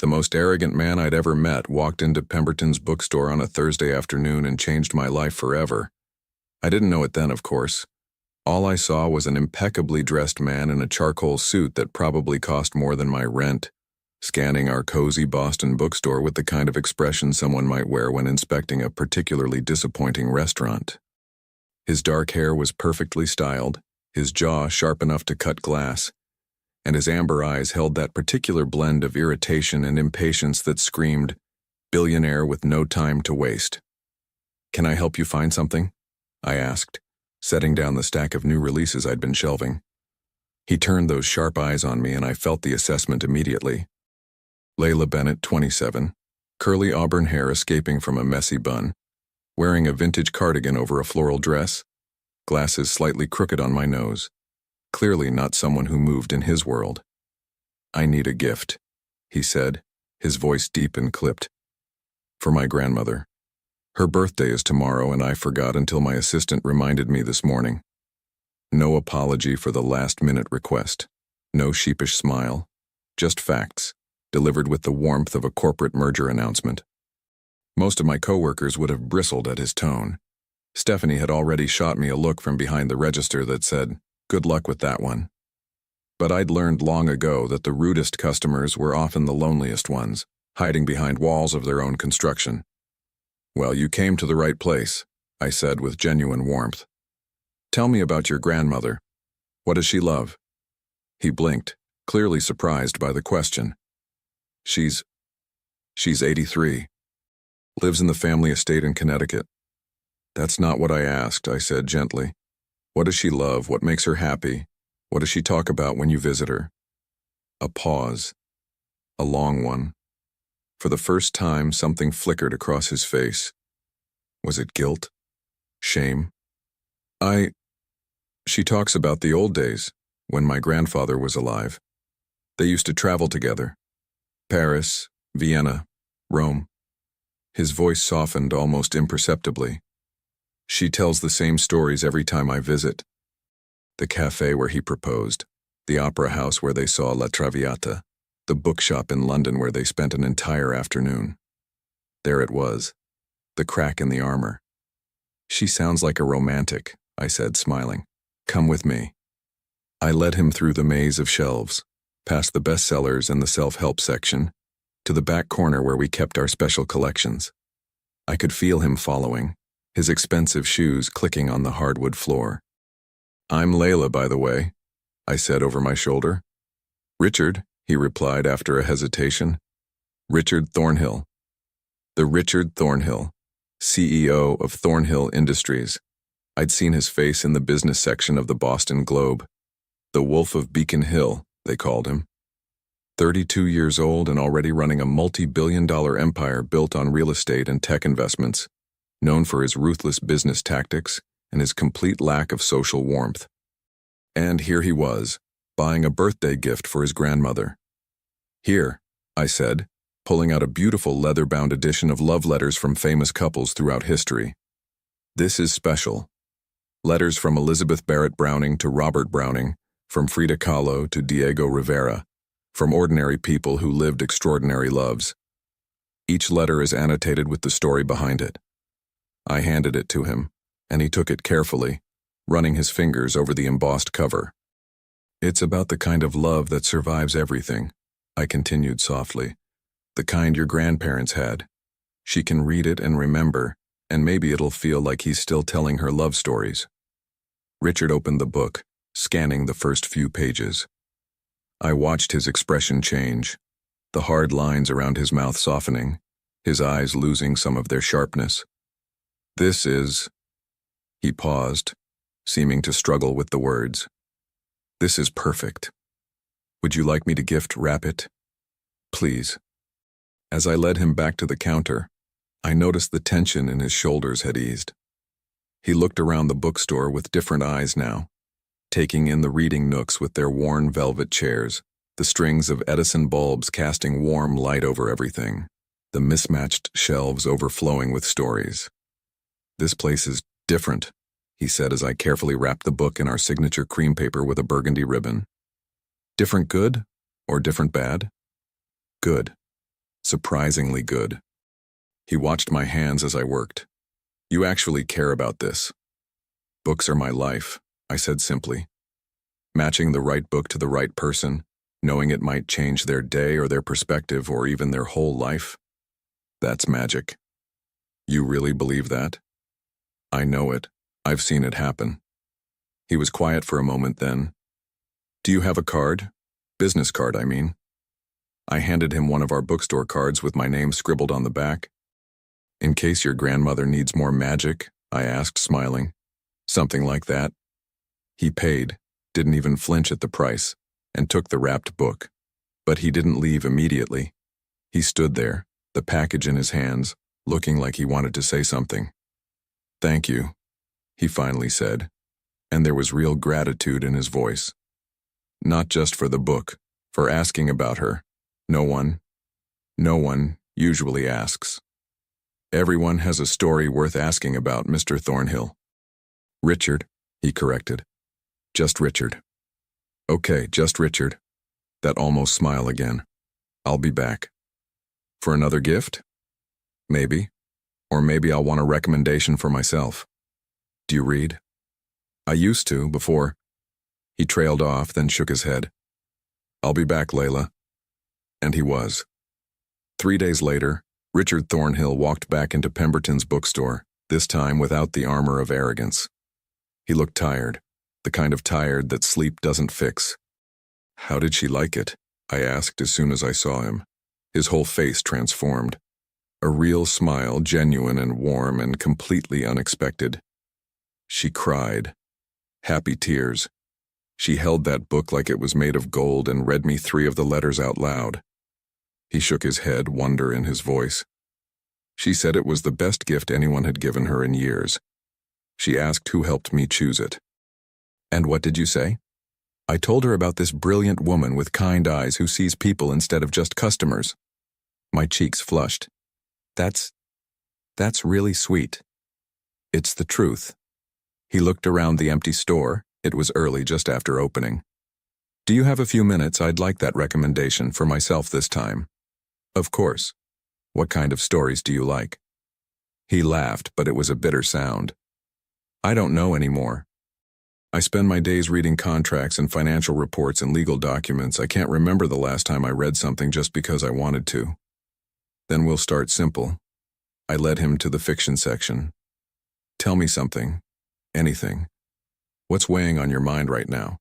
The most arrogant man I'd ever met walked into Pemberton's bookstore on a Thursday afternoon and changed my life forever. I didn't know it then, of course. All I saw was an impeccably dressed man in a charcoal suit that probably cost more than my rent, scanning our cozy Boston bookstore with the kind of expression someone might wear when inspecting a particularly disappointing restaurant. His dark hair was perfectly styled, his jaw sharp enough to cut glass, and his amber eyes held that particular blend of irritation and impatience that screamed, "Billionaire with no time to waste." "Can I help you find something?" I asked, setting down the stack of new releases I'd been shelving. He turned those sharp eyes on me and I felt the assessment immediately. Layla Bennett, 27, curly auburn hair escaping from a messy bun, wearing a vintage cardigan over a floral dress, glasses slightly crooked on my nose. Clearly not someone who moved in his world. "I need a gift," he said, his voice deep and clipped. "For my grandmother. Her birthday is tomorrow and I forgot until my assistant reminded me this morning." No apology for the last-minute request. No sheepish smile. Just facts, delivered with the warmth of a corporate merger announcement. Most of my coworkers would have bristled at his tone. Stephanie had already shot me a look from behind the register that said, "Good luck with that one." But I'd learned long ago that the rudest customers were often the loneliest ones, hiding behind walls of their own construction. "Well, you came to the right place," I said with genuine warmth. "Tell me about your grandmother. What does she love?" He blinked, clearly surprised by the question. She's 83. Lives in the family estate in Connecticut." "That's not what I asked," I said gently. "What does she love? What makes her happy? What does she talk about when you visit her?" A pause. A long one. For the first time, something flickered across his face. Was it guilt? Shame? She talks about the old days, when my grandfather was alive. They used to travel together. Paris, Vienna, Rome. His voice softened almost imperceptibly. "She tells the same stories every time I visit. The cafe where he proposed, the opera house where they saw La Traviata, the bookshop in London where they spent an entire afternoon. There it was, the crack in the armor. She sounds like a romantic," I said, smiling. "Come with me." I led him through the maze of shelves, past the bestsellers and the self-help section, to the back corner where we kept our special collections. I could feel him following, his expensive shoes clicking on the hardwood floor. "I'm Layla, by the way," I said over my shoulder. "Richard," he replied after a hesitation. "Richard Thornhill." The Richard Thornhill, CEO of Thornhill Industries. I'd seen his face in the business section of the Boston Globe. The Wolf of Beacon Hill, they called him. 32 years old and already running a multi-billion-dollar empire built on real estate and tech investments, known for his ruthless business tactics and his complete lack of social warmth. And here he was, buying a birthday gift for his grandmother. "Here," I said, pulling out a beautiful leather-bound edition of love letters from famous couples throughout history. "This is special. Letters from Elizabeth Barrett Browning to Robert Browning, from Frida Kahlo to Diego Rivera, from ordinary people who lived extraordinary loves. Each letter is annotated with the story behind it." I handed it to him, and he took it carefully, running his fingers over the embossed cover. "It's about the kind of love that survives everything," I continued softly. "The kind your grandparents had. She can read it and remember, and maybe it'll feel like he's still telling her love stories." Richard opened the book, scanning the first few pages. I watched his expression change, the hard lines around his mouth softening, his eyes losing some of their sharpness. "This is..." He paused, seeming to struggle with the words. "This is perfect. Would you like me to wrap it? Please." As I led him back to the counter, I noticed the tension in his shoulders had eased. He looked around the bookstore with different eyes now, taking in the reading nooks with their worn velvet chairs, the strings of Edison bulbs casting warm light over everything, the mismatched shelves overflowing with stories. "This place is different," he said as I carefully wrapped the book in our signature cream paper with a burgundy ribbon. "Different good or different bad?" "Good," Surprisingly good. He watched my hands as I worked. You actually care about this. Books are my life, I said simply. Matching the right book to the right person, knowing it might change their day or their perspective or even their whole life. That's magic. You really believe that? I know it. I've seen it happen. He was quiet for a moment then. Do you have a card? Business card, I mean. I handed him one of our bookstore cards with my name scribbled on the back. In case your grandmother needs more magic, I asked, smiling. Something like that. He paid, didn't even flinch at the price, and took the wrapped book. But he didn't leave immediately. He stood there, the package in his hands, looking like he wanted to say something. Thank you, he finally said, and there was real gratitude in his voice. Not just for the book, for asking about her. No one usually asks. Everyone has a story worth asking about, Mr. Thornhill. Richard, he corrected. Just Richard. Okay, just Richard. That almost smile again. I'll be back. For another gift? Maybe. Or maybe I'll want a recommendation for myself. Do you read? I used to, before. He trailed off, then shook his head. I'll be back, Layla. And he was. 3 days later, Richard Thornhill walked back into Pemberton's bookstore, this time without the armor of arrogance. He looked tired, the kind of tired that sleep doesn't fix. How did she like it? I asked as soon as I saw him. His whole face transformed. A real smile, genuine and warm and completely unexpected. She cried. Happy tears. She held that book like it was made of gold and read me 3 of the letters out loud. He shook his head, wonder in his voice. She said it was the best gift anyone had given her in years. She asked who helped me choose it. And what did you say? I told her about this brilliant woman with kind eyes who sees people instead of just customers. My cheeks flushed. That's really sweet. It's the truth. He looked around the empty store. It was early, just after opening. Do you have a few minutes? I'd like that recommendation for myself this time. Of course. What kind of stories do you like? He laughed, but it was a bitter sound. I don't know anymore. I spend my days reading contracts and financial reports and legal documents. I can't remember the last time I read something just because I wanted to. Then we'll start simple. I led him to the fiction section. Tell me something. Anything. What's weighing on your mind right now?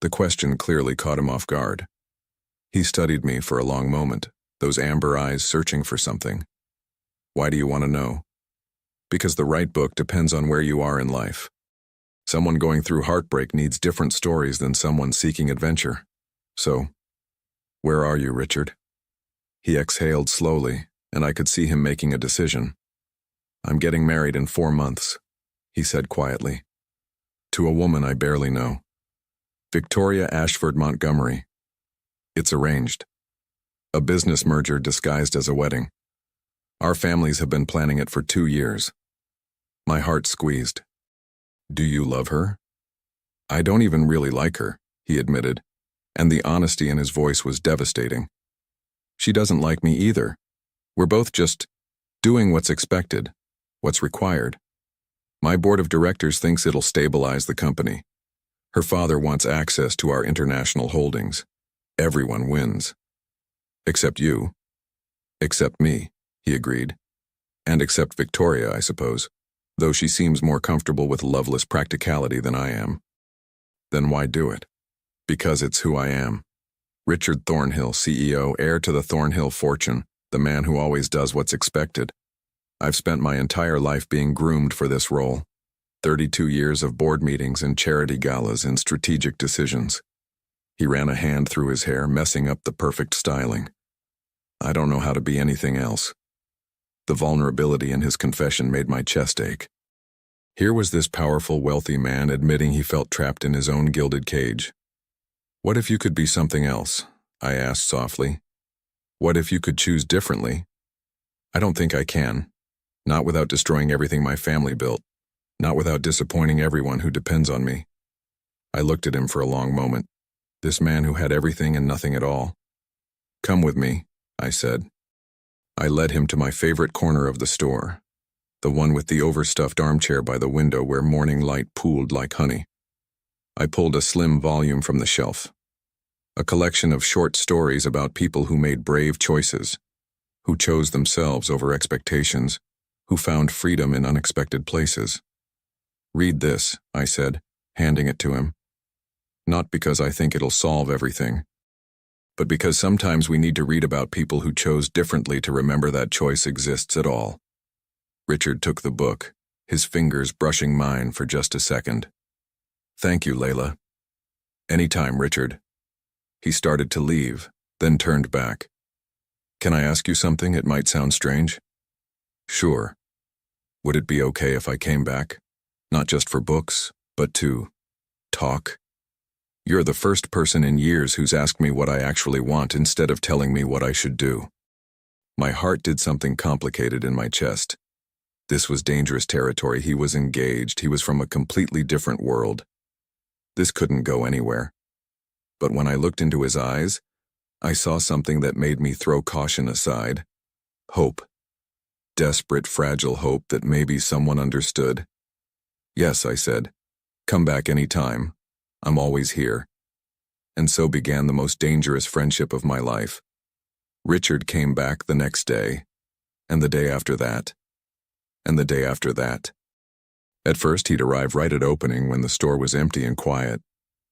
The question clearly caught him off guard. He studied me for a long moment, those amber eyes searching for something. Why do you want to know? Because the right book depends on where you are in life. Someone going through heartbreak needs different stories than someone seeking adventure. So, where are you, Richard? He exhaled slowly, and I could see him making a decision. I'm getting married in 4 months, he said quietly. To a woman I barely know. Victoria Ashford Montgomery. It's arranged. A business merger disguised as a wedding. Our families have been planning it for 2 years. My heart squeezed. Do you love her? I don't even really like her, he admitted, and the honesty in his voice was devastating. She doesn't like me either. We're both just doing what's expected, what's required. My board of directors thinks it'll stabilize the company. Her father wants access to our international holdings. Everyone wins. Except you. Except me, he agreed. And except Victoria, I suppose, though she seems more comfortable with loveless practicality than I am. Then why do it? Because it's who I am. Richard Thornhill, CEO, heir to the Thornhill fortune, the man who always does what's expected. I've spent my entire life being groomed for this role. 32 years of board meetings and charity galas and strategic decisions. He ran a hand through his hair, messing up the perfect styling. I don't know how to be anything else. The vulnerability in his confession made my chest ache. Here was this powerful, wealthy man admitting he felt trapped in his own gilded cage. What if you could be something else? I asked softly. What if you could choose differently? I don't think I can. Not without destroying everything my family built. Not without disappointing everyone who depends on me. I looked at him for a long moment. This man who had everything and nothing at all. Come with me, I said. I led him to my favorite corner of the store, the one with the overstuffed armchair by the window where morning light pooled like honey. I pulled a slim volume from the shelf, a collection of short stories about people who made brave choices, who chose themselves over expectations, who found freedom in unexpected places. "Read this," I said, handing it to him. "Not because I think it'll solve everything, but because sometimes we need to read about people who chose differently to remember that choice exists at all." Richard took the book, his fingers brushing mine for just a second. "Thank you, Layla." "Anytime, Richard." He started to leave, then turned back. "Can I ask you something? It might sound strange." "Sure. Would it be okay if I came back? Not just for books, but to talk? You're the first person in years who's asked me what I actually want instead of telling me what I should do." My heart did something complicated in my chest. This was dangerous territory. He was engaged. He was from a completely different world. This couldn't go anywhere. But when I looked into his eyes, I saw something that made me throw caution aside. Hope. Desperate, fragile hope that maybe someone understood. "Yes," I said. "Come back any time. I'm always here." And so began the most dangerous friendship of my life. Richard came back the next day, and the day after that, and the day after that. At first, he'd arrive right at opening when the store was empty and quiet.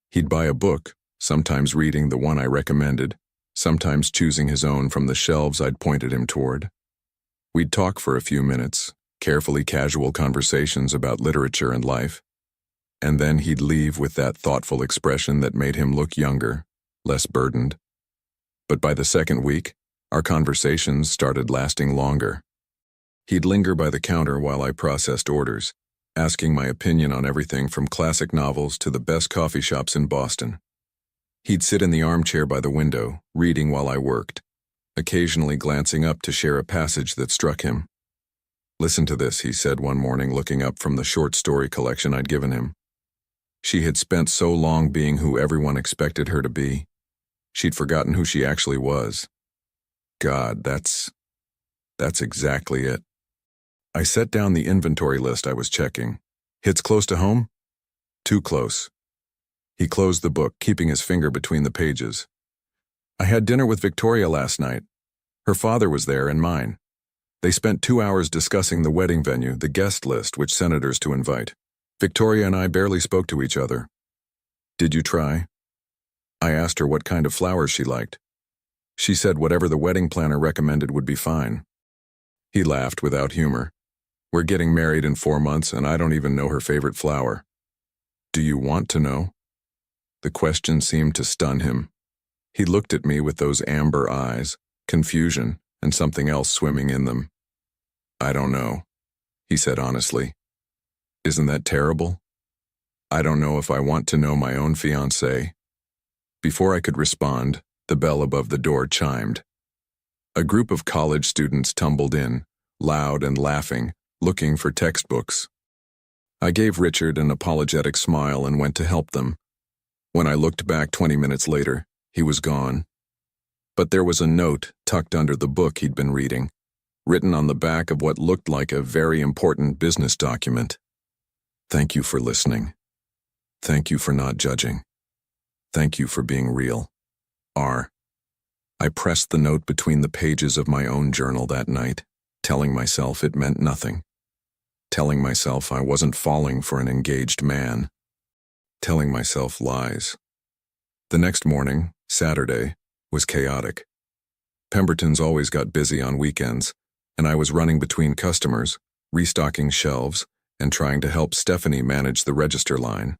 He'd buy a book, sometimes reading the one I recommended, sometimes choosing his own from the shelves I'd pointed him toward. We'd talk for a few minutes, carefully casual conversations about literature and life. And then he'd leave with that thoughtful expression that made him look younger, less burdened. But by the second week, our conversations started lasting longer. He'd linger by the counter while I processed orders, asking my opinion on everything from classic novels to the best coffee shops in Boston. He'd sit in the armchair by the window, reading while I worked, occasionally glancing up to share a passage that struck him. "Listen to this," he said one morning, looking up from the short story collection I'd given him. She had spent so long being who everyone expected her to be. She'd forgotten who she actually was. God, that's exactly it. I set down the inventory list I was checking. "Hits close to home?" "Too close." He closed the book, keeping his finger between the pages. "I had dinner with Victoria last night. Her father was there and mine. They spent 2 hours discussing the wedding venue, the guest list, which senators to invite. Victoria and I barely spoke to each other." "Did you try?" I asked her what kind of flowers she liked. She said whatever the wedding planner recommended would be fine. He laughed without humor. "We're getting married in 4 months and I don't even know her favorite flower." "Do you want to know?" The question seemed to stun him. He looked at me with those amber eyes, confusion, and something else swimming in them. "I don't know," he said honestly. "Isn't that terrible? I don't know if I want to know my own fiancée." Before I could respond, the bell above the door chimed. A group of college students tumbled in, loud and laughing, looking for textbooks. I gave Richard an apologetic smile and went to help them. When I looked back 20 minutes later, he was gone. But there was a note tucked under the book he'd been reading, written on the back of what looked like a very important business document. "Thank you for listening. Thank you for not judging. Thank you for being real. R." I pressed the note between the pages of my own journal that night, telling myself it meant nothing. Telling myself I wasn't falling for an engaged man. Telling myself lies. The next morning, Saturday, was chaotic. Pemberton's always got busy on weekends, and I was running between customers, restocking shelves, and trying to help Stephanie manage the register line.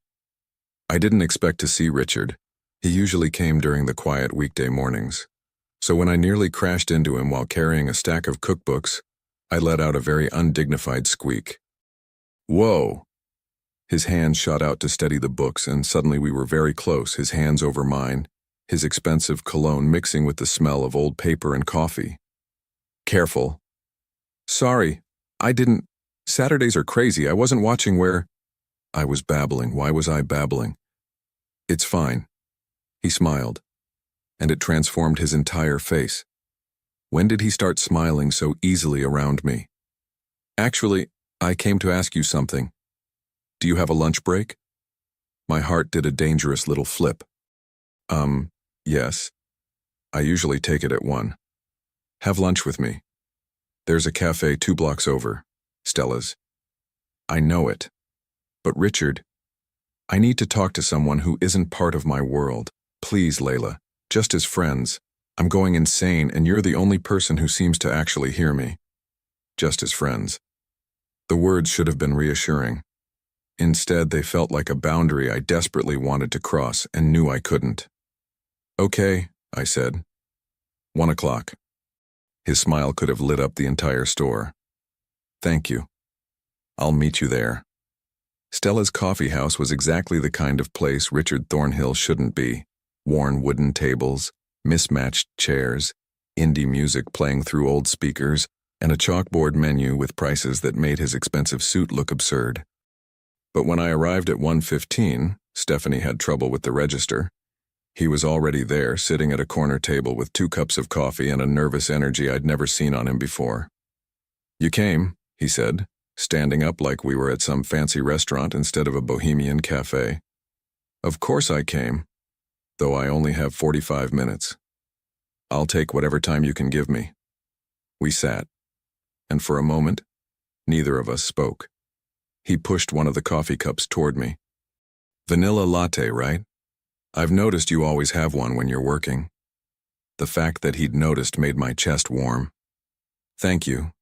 I didn't expect to see Richard. He usually came during the quiet weekday mornings. So when I nearly crashed into him while carrying a stack of cookbooks, I let out a very undignified squeak. "Whoa!" His hand shot out to steady the books, and suddenly we were very close, his hands over mine, his expensive cologne mixing with the smell of old paper and coffee. "Careful." "Sorry, I didn't. Saturdays are crazy. I wasn't watching where—" I was babbling. Why was I babbling? "It's fine." He smiled, and it transformed his entire face. When did he start smiling so easily around me? Actually, I came to ask you something. Do you have a lunch break? My heart did a dangerous little flip. Yes. I usually take it at 1. Have lunch with me. There's a cafe 2 blocks over, Stella's. I know it. But Richard, I need to talk to someone who isn't part of my world. Please, Layla, just as friends. I'm going insane and you're the only person who seems to actually hear me. Just as friends. The words should have been reassuring. Instead, they felt like a boundary I desperately wanted to cross and knew I couldn't. Okay, I said. 1 o'clock. His smile could have lit up the entire store. Thank you. I'll meet you there. Stella's coffee house was exactly the kind of place Richard Thornhill shouldn't be. Worn wooden tables, mismatched chairs, indie music playing through old speakers, and a chalkboard menu with prices that made his expensive suit look absurd. But when I arrived at 1:15, Stephanie had trouble with the register. He was already there, sitting at a corner table with 2 cups of coffee and a nervous energy I'd never seen on him before. You came, he said, standing up like we were at some fancy restaurant instead of a bohemian cafe. Of course I came, though I only have 45 minutes. I'll take whatever time you can give me. We sat, and for a moment, neither of us spoke. He pushed one of the coffee cups toward me. Vanilla latte, right? I've noticed you always have one when you're working. The fact that he'd noticed made my chest warm. Thank you.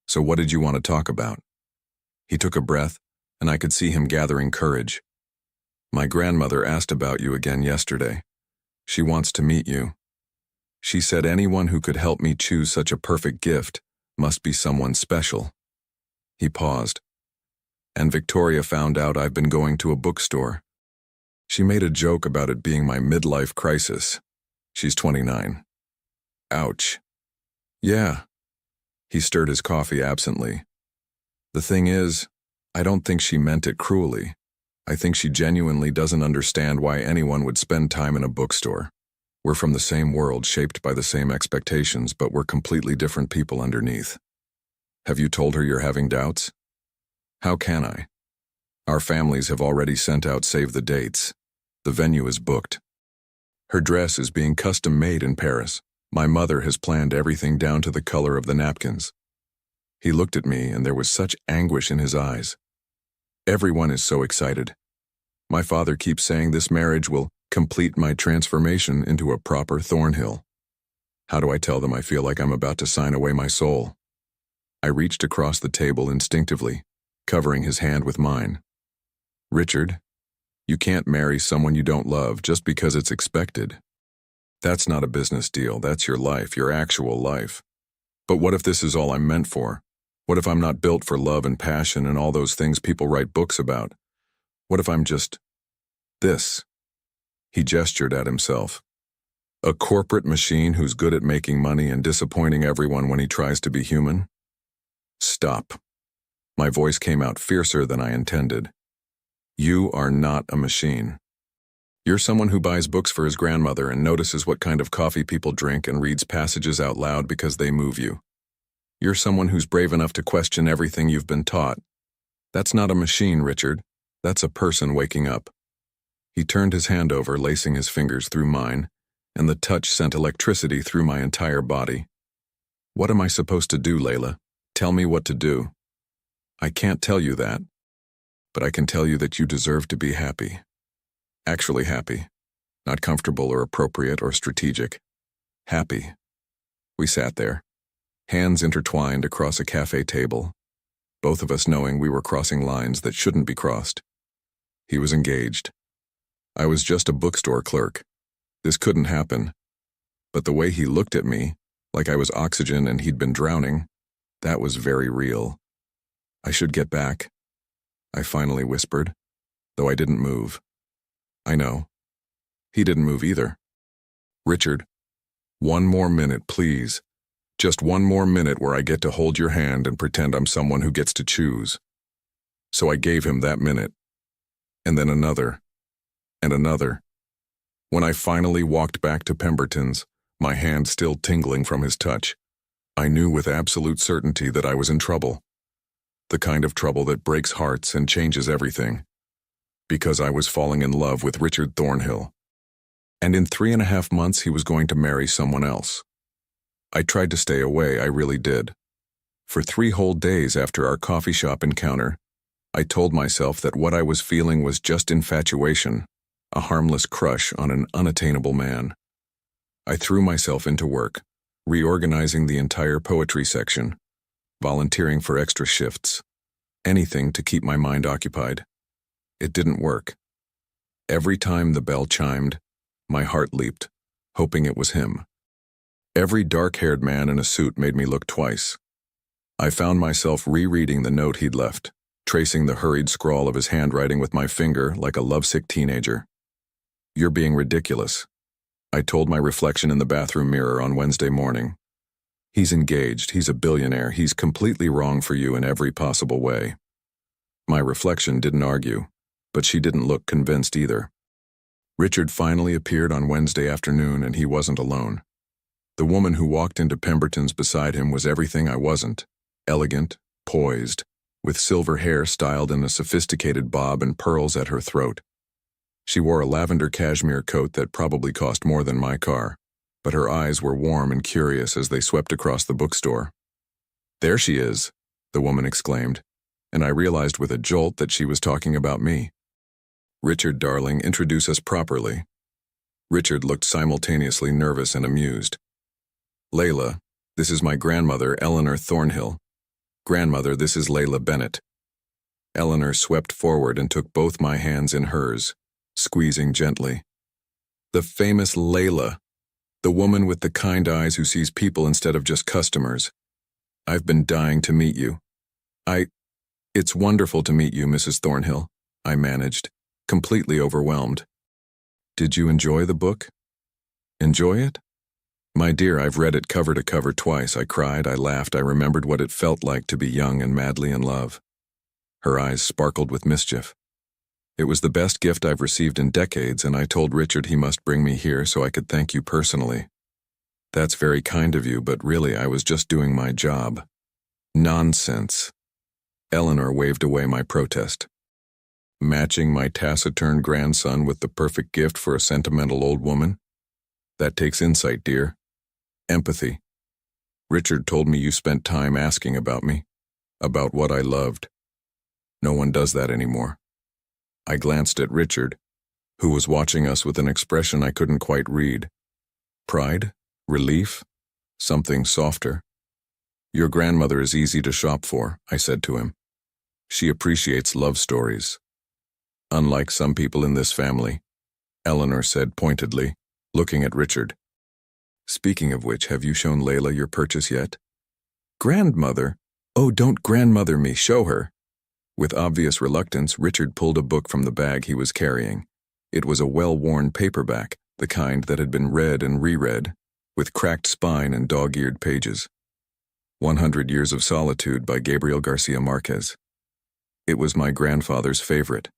So what did you want to talk about? He took a breath, and I could see him gathering courage. My grandmother asked about you again yesterday. She wants to meet you. She said anyone who could help me choose such a perfect gift must be someone special. He paused. And Victoria found out I've been going to a bookstore. She made a joke about it being my midlife crisis. She's 29. Ouch. Yeah. He stirred his coffee absently. The thing is, I don't think she meant it cruelly. I think she genuinely doesn't understand why anyone would spend time in a bookstore. We're from the same world, shaped by the same expectations, but we're completely different people underneath. Have you told her you're having doubts? How can I? Our families have already sent out save the dates. The venue is booked. Her dress is being custom-made in Paris. My mother has planned everything down to the color of the napkins. He looked at me, and there was such anguish in his eyes. Everyone is so excited. My father keeps saying this marriage will complete my transformation into a proper Thornhill. How do I tell them I feel like I'm about to sign away my soul? I reached across the table instinctively, covering his hand with mine. Richard, you can't marry someone you don't love just because it's expected. That's not a business deal, that's your life, your actual life. But what if this is all I'm meant for? What if I'm not built for love and passion and all those things people write books about? What if I'm just this? He gestured at himself. A corporate machine who's good at making money and disappointing everyone when he tries to be human? Stop. My voice came out fiercer than I intended. You are not a machine. You're someone who buys books for his grandmother and notices what kind of coffee people drink and reads passages out loud because they move you. You're someone who's brave enough to question everything you've been taught. That's not a machine, Richard. That's a person waking up. He turned his hand over, lacing his fingers through mine, and the touch sent electricity through my entire body. What am I supposed to do, Layla? Tell me what to do. I can't tell you that, but I can tell you that you deserve to be happy. Actually happy. Not comfortable or appropriate or strategic. Happy. We sat there, hands intertwined across a cafe table, both of us knowing we were crossing lines that shouldn't be crossed. He was engaged. I was just a bookstore clerk. This couldn't happen. But the way he looked at me, like I was oxygen and he'd been drowning, that was very real. I should get back, I finally whispered, though I didn't move. I know. He didn't move either. Richard, 1 more minute, please. Just 1 more minute where I get to hold your hand and pretend I'm someone who gets to choose. So I gave him that minute. And then another. And another. When I finally walked back to Pemberton's, my hand still tingling from his touch, I knew with absolute certainty that I was in trouble. The kind of trouble that breaks hearts and changes everything. Because I was falling in love with Richard Thornhill. And in 3.5 months he was going to marry someone else. I tried to stay away, I really did. For 3 whole days after our coffee shop encounter, I told myself that what I was feeling was just infatuation, a harmless crush on an unattainable man. I threw myself into work, reorganizing the entire poetry section, volunteering for extra shifts, anything to keep my mind occupied. It didn't work. Every time the bell chimed, my heart leaped, hoping it was him. Every dark-haired man in a suit made me look twice. I found myself rereading the note he'd left, tracing the hurried scrawl of his handwriting with my finger like a lovesick teenager. "You're being ridiculous," I told my reflection in the bathroom mirror on Wednesday morning. "He's engaged, he's a billionaire, he's completely wrong for you in every possible way." My reflection didn't argue, but she didn't look convinced either. Richard finally appeared on Wednesday afternoon, and he wasn't alone. The woman who walked into Pemberton's beside him was everything I wasn't: elegant, poised, with silver hair styled in a sophisticated bob and pearls at her throat. She wore a lavender cashmere coat that probably cost more than my car, but her eyes were warm and curious as they swept across the bookstore. "There she is," the woman exclaimed, and I realized with a jolt that she was talking about me. "Richard, darling, introduce us properly." Richard looked simultaneously nervous and amused. "Layla, this is my grandmother, Eleanor Thornhill. Grandmother, this is Layla Bennett." Eleanor swept forward and took both my hands in hers, squeezing gently. "The famous Layla, the woman with the kind eyes who sees people instead of just customers. I've been dying to meet you." It's wonderful to meet you, Mrs. Thornhill," I managed, completely overwhelmed. "Did you enjoy the book?" "Enjoy it?" "My dear, I've read it cover to cover twice." I cried, I laughed, I remembered what it felt like to be young and madly in love. Her eyes sparkled with mischief. "It was the best gift I've received in decades, and I told Richard he must bring me here so I could thank you personally." "That's very kind of you, but really I was just doing my job." "Nonsense." Eleanor waved away my protest. "Matching my taciturn grandson with the perfect gift for a sentimental old woman? That takes insight, dear. Empathy. Richard told me you spent time asking about me, about what I loved. No one does that anymore." I glanced at Richard, who was watching us with an expression I couldn't quite read. Pride? Relief? Something softer? "Your grandmother is easy to shop for," I said to him. "She appreciates love stories. Unlike some people in this family," Eleanor said pointedly, looking at Richard. "Speaking of which, have you shown Layla your purchase yet?" "Grandmother? Oh, don't grandmother me, show her." With obvious reluctance, Richard pulled a book from the bag he was carrying. It was a well-worn paperback, the kind that had been read and reread, with cracked spine and dog-eared pages. 100 Years of Solitude by Gabriel Garcia Marquez. "It was my grandfather's favorite,"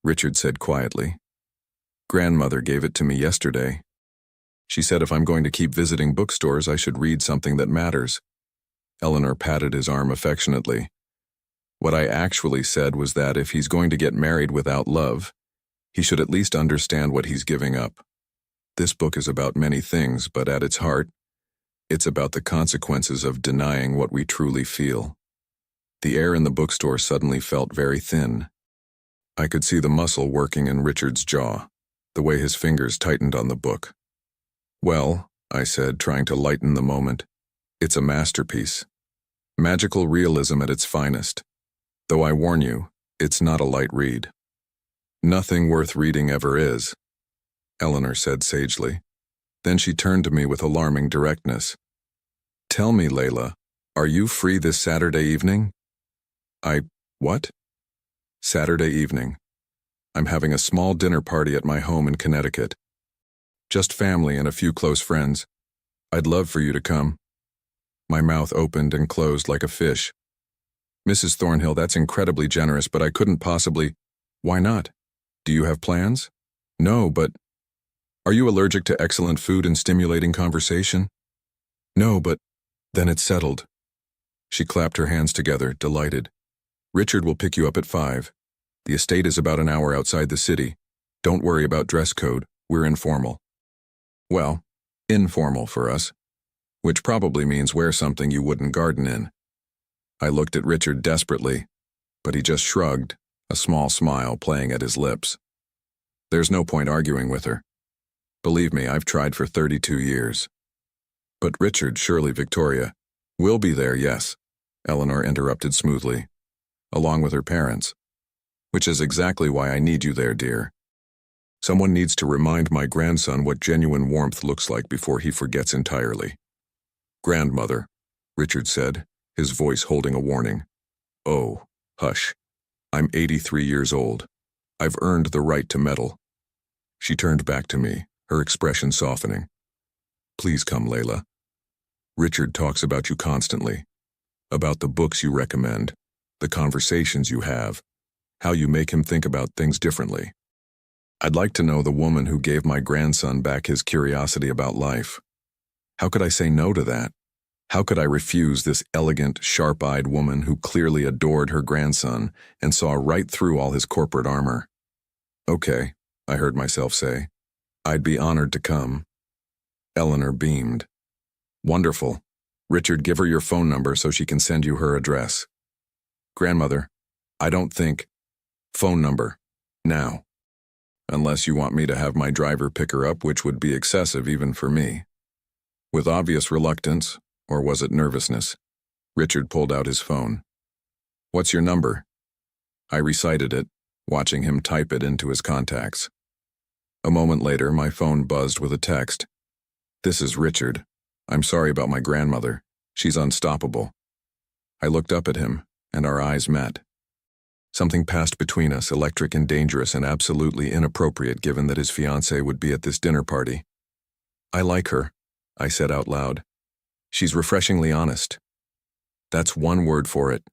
Richard said quietly. "Grandmother gave it to me yesterday. She said if I'm going to keep visiting bookstores, I should read something that matters." Eleanor patted his arm affectionately. "What I actually said was that if he's going to get married without love, he should at least understand what he's giving up. This book is about many things, but at its heart, it's about the consequences of denying what we truly feel." The air in the bookstore suddenly felt very thin. I could see the muscle working in Richard's jaw, the way his fingers tightened on the book. "Well," I said, trying to lighten the moment, "it's a masterpiece. Magical realism at its finest. Though I warn you, it's not a light read." "Nothing worth reading ever is," Eleanor said sagely. Then she turned to me with alarming directness. "Tell me, Layla, are you free this Saturday evening?" What? "Saturday evening. I'm having a small dinner party at my home in Connecticut. Just family and a few close friends. I'd love for you to come." My mouth opened and closed like a fish. "Mrs. Thornhill, that's incredibly generous, but I couldn't possibly—" "Why not? Do you have plans?" "No, but—" "Are you allergic to excellent food and stimulating conversation?" "No, but—" Then it settled. She clapped her hands together, delighted. Richard will pick you up at 5. The estate is about an hour outside the city. Don't worry about dress code, we're informal. Well, informal for us. Which probably means wear something you wouldn't garden in. I looked at Richard desperately, but he just shrugged, a small smile playing at his lips. There's no point arguing with her. Believe me, I've tried for 32 years. But Richard, surely Victoria. We'll be there, yes, Eleanor interrupted smoothly, along with her parents. Which is exactly why I need you there, dear. Someone needs to remind my grandson what genuine warmth looks like before he forgets entirely. Grandmother, Richard said, his voice holding a warning. Oh, hush. I'm 83 years old. I've earned the right to meddle. She turned back to me, her expression softening. Please come, Layla. Richard talks about you constantly. About the books you recommend, the conversations you have, how you make him think about things differently. I'd like to know the woman who gave my grandson back his curiosity about life. How could I say no to that? How could I refuse this elegant, sharp-eyed woman who clearly adored her grandson and saw right through all his corporate armor? Okay, I heard myself say. I'd be honored to come. Eleanor beamed. Wonderful. Richard, give her your phone number so she can send you her address. Grandmother, I don't think. Phone number. Now. Unless you want me to have my driver pick her up, which would be excessive even for me. With obvious reluctance, or was it nervousness, Richard pulled out his phone. What's your number? I recited it, watching him type it into his contacts. A moment later, my phone buzzed with a text. This is Richard. I'm sorry about my grandmother. She's unstoppable. I looked up at him, and our eyes met. Something passed between us, electric and dangerous and absolutely inappropriate given that his fiancée would be at this dinner party. I like her, I said out loud. She's refreshingly honest. That's one word for it,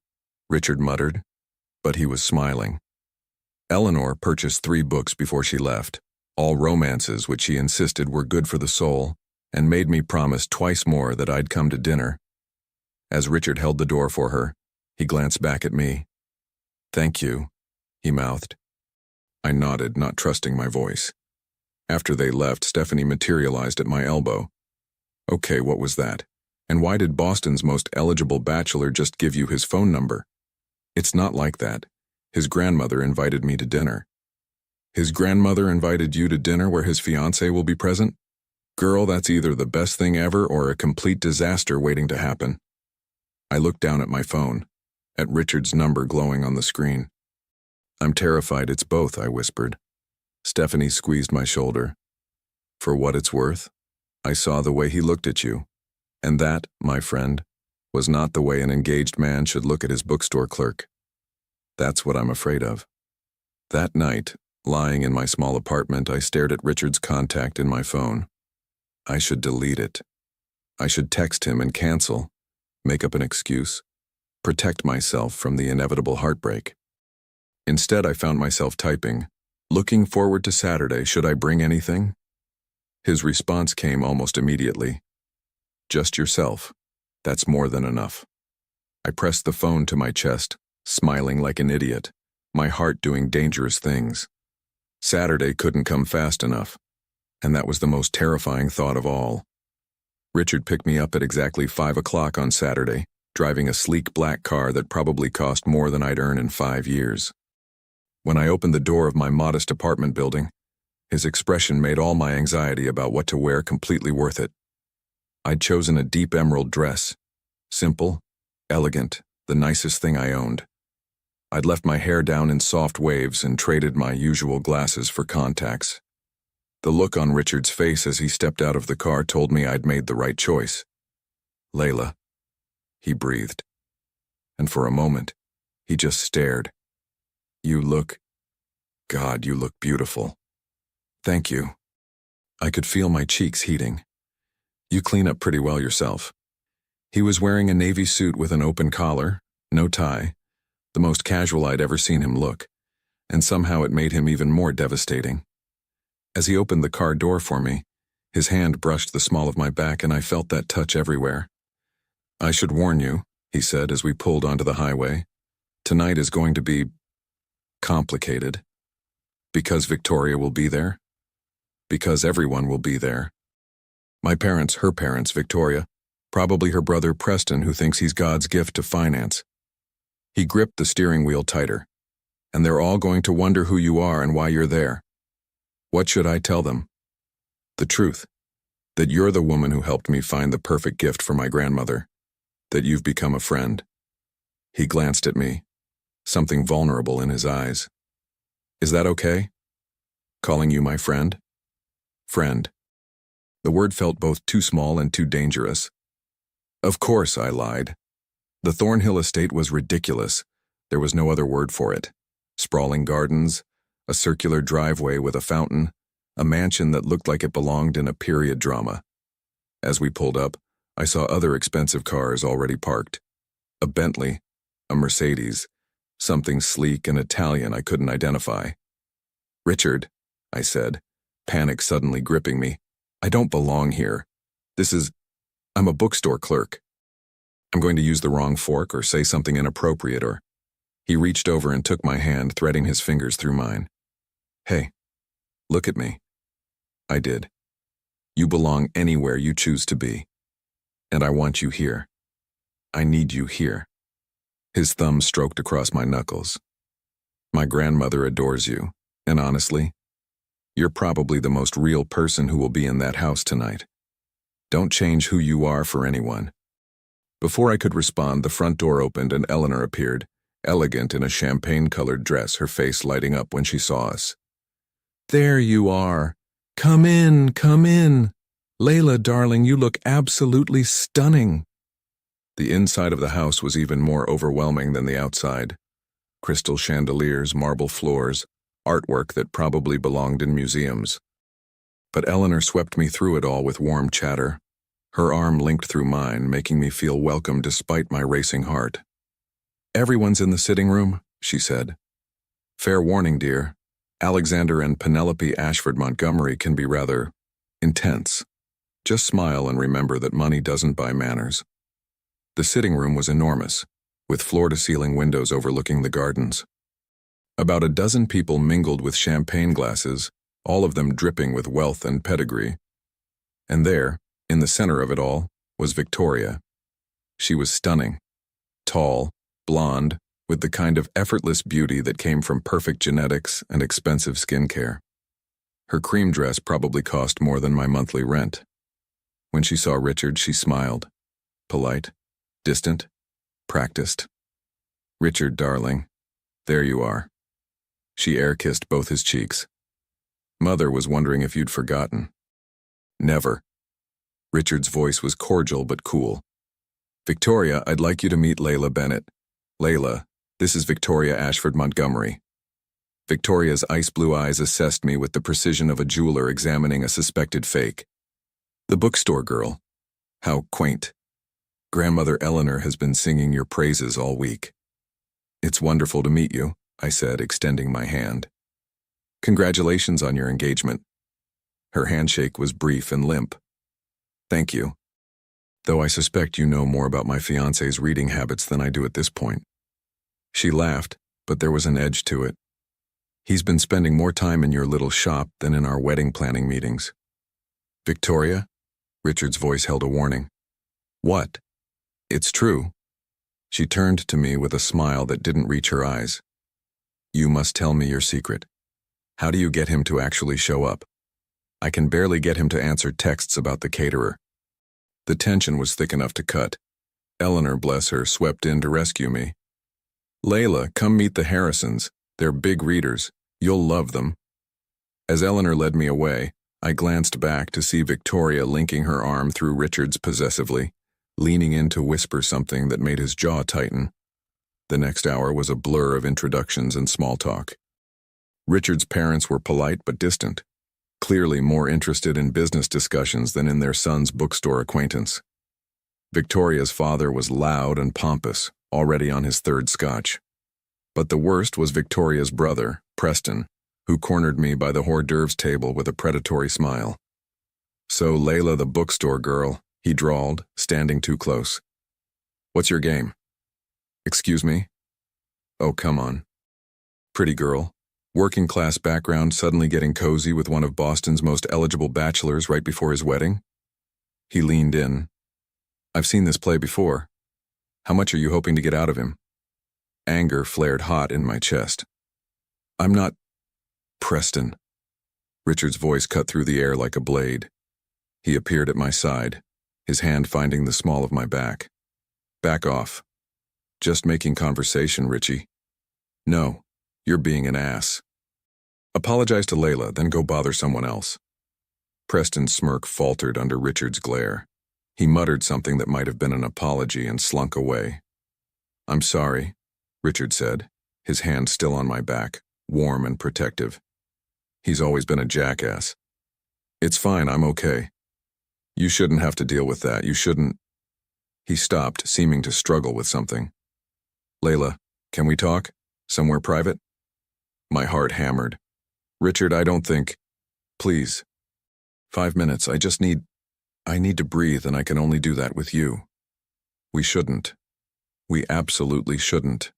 Richard muttered, but he was smiling. Eleanor purchased 3 books before she left, all romances which she insisted were good for the soul, and made me promise twice more that I'd come to dinner. As Richard held the door for her, he glanced back at me. Thank you, he mouthed. I nodded, not trusting my voice. After they left, Stephanie materialized at my elbow. Okay, what was that? And why did Boston's most eligible bachelor just give you his phone number? It's not like that. His grandmother invited me to dinner. His grandmother invited you to dinner where his fiancée will be present? Girl, that's either the best thing ever or a complete disaster waiting to happen. I looked down at my phone, at Richard's number glowing on the screen. I'm terrified it's both, I whispered. Stephanie squeezed my shoulder. For what it's worth, I saw the way he looked at you. And that, my friend, was not the way an engaged man should look at his bookstore clerk. That's what I'm afraid of. That night, lying in my small apartment, I stared at Richard's contact in my phone. I should delete it. I should text him and cancel, make up an excuse, protect myself from the inevitable heartbreak. Instead, I found myself typing, looking forward to Saturday, should I bring anything? His response came almost immediately. Just yourself. That's more than enough. I pressed the phone to my chest, smiling like an idiot, my heart doing dangerous things. Saturday couldn't come fast enough, and that was the most terrifying thought of all. Richard picked me up at exactly 5 o'clock on Saturday, driving a sleek black car that probably cost more than I'd earn in 5 years. When I opened the door of my modest apartment building, his expression made all my anxiety about what to wear completely worth it. I'd chosen a deep emerald dress, simple, elegant, the nicest thing I owned. I'd left my hair down in soft waves and traded my usual glasses for contacts. The look on Richard's face as he stepped out of the car told me I'd made the right choice. Layla, he breathed. And for a moment, he just stared. God, you look beautiful. Thank you. I could feel my cheeks heating. You clean up pretty well yourself. He was wearing a navy suit with an open collar, no tie, the most casual I'd ever seen him look, and somehow it made him even more devastating. As he opened the car door for me, his hand brushed the small of my back and I felt that touch everywhere. I should warn you, he said as we pulled onto the highway. Tonight is going to be complicated. Because Victoria will be there. Because everyone will be there. My parents, her parents, Victoria, probably her brother Preston, who thinks he's God's gift to finance. He gripped the steering wheel tighter. And they're all going to wonder who you are and why you're there. What should I tell them? The truth. That you're the woman who helped me find the perfect gift for my grandmother. That you've become a friend. He glanced at me, something vulnerable in his eyes. Is that okay? Calling you my friend? Friend. The word felt both too small and too dangerous. Of course, I lied. The Thornhill estate was ridiculous. There was no other word for it. Sprawling gardens, a circular driveway with a fountain, a mansion that looked like it belonged in a period drama. As we pulled up, I saw other expensive cars already parked. A Bentley, a Mercedes, something sleek and Italian I couldn't identify. Richard, I said, panic suddenly gripping me. I don't belong here. I'm a bookstore clerk. I'm going to use the wrong fork or say something inappropriate or... He reached over and took my hand, threading his fingers through mine. Hey, look at me. I did. You belong anywhere you choose to be. And I want you here. I need you here. His thumb stroked across my knuckles. My grandmother adores you, and honestly, you're probably the most real person who will be in that house tonight. Don't change who you are for anyone. Before I could respond, the front door opened and Eleanor appeared, elegant in a champagne-colored dress, her face lighting up when she saw us. There you are. Come in, come in. Layla, darling, you look absolutely stunning. The inside of the house was even more overwhelming than the outside. Crystal chandeliers, marble floors, artwork that probably belonged in museums. But Eleanor swept me through it all with warm chatter. Her arm linked through mine, making me feel welcome despite my racing heart. Everyone's in the sitting room, she said. Fair warning, dear. Alexander and Penelope Ashford Montgomery can be rather intense. Just smile and remember that money doesn't buy manners. The sitting room was enormous, with floor-to-ceiling windows overlooking the gardens. About a dozen people mingled with champagne glasses, all of them dripping with wealth and pedigree. And there, in the center of it all, was Victoria. She was stunning, tall, blonde, with the kind of effortless beauty that came from perfect genetics and expensive skincare. Her cream dress probably cost more than my monthly rent. When she saw Richard, she smiled. Polite, distant, practiced. Richard, darling, there you are. She air-kissed both his cheeks. Mother was wondering if you'd forgotten. Never. Richard's voice was cordial but cool. Victoria, I'd like you to meet Layla Bennett. Layla, this is Victoria Ashford Montgomery. Victoria's ice-blue eyes assessed me with the precision of a jeweler examining a suspected fake. The bookstore girl. How quaint. Grandmother Eleanor has been singing your praises all week. It's wonderful to meet you, I said, extending my hand. Congratulations on your engagement. Her handshake was brief and limp. Thank you. Though I suspect you know more about my fiancé's reading habits than I do at this point. She laughed, but there was an edge to it. He's been spending more time in your little shop than in our wedding planning meetings. Victoria? Richard's voice held a warning. What? It's true. She turned to me with a smile that didn't reach her eyes. You must tell me your secret. How do you get him to actually show up? I can barely get him to answer texts about the caterer. The tension was thick enough to cut. Eleanor, bless her, swept in to rescue me. Layla, come meet the Harrisons. They're big readers. You'll love them. As Eleanor led me away, I glanced back to see Victoria linking her arm through Richard's possessively, leaning in to whisper something that made his jaw tighten. The next hour was a blur of introductions and small talk. Richard's parents were polite but distant, clearly more interested in business discussions than in their son's bookstore acquaintance. Victoria's father was loud and pompous, already on his third scotch. But the worst was Victoria's brother, Preston, who cornered me by the hors d'oeuvres table with a predatory smile. So Layla the bookstore girl, he drawled, standing too close. What's your game? Excuse me? Oh, come on. Pretty girl. Working class background suddenly getting cozy with one of Boston's most eligible bachelors right before his wedding? He leaned in. I've seen this play before. How much are you hoping to get out of him? Anger flared hot in my chest. I'm not... Preston. Richard's voice cut through the air like a blade. He appeared at my side, his hand finding the small of my back. Back off. Just making conversation, Richie. No, you're being an ass. Apologize to Layla, then go bother someone else. Preston's smirk faltered under Richard's glare. He muttered something that might have been an apology and slunk away. I'm sorry, Richard said, his hand still on my back, warm and protective. He's always been a jackass. It's fine, I'm okay. You shouldn't have to deal with that, you shouldn't. He stopped, seeming to struggle with something. Layla, can we talk? Somewhere private? My heart hammered. Richard, I don't think... Please. 5 minutes, I need to breathe, and I can only do that with you. We shouldn't. We absolutely shouldn't.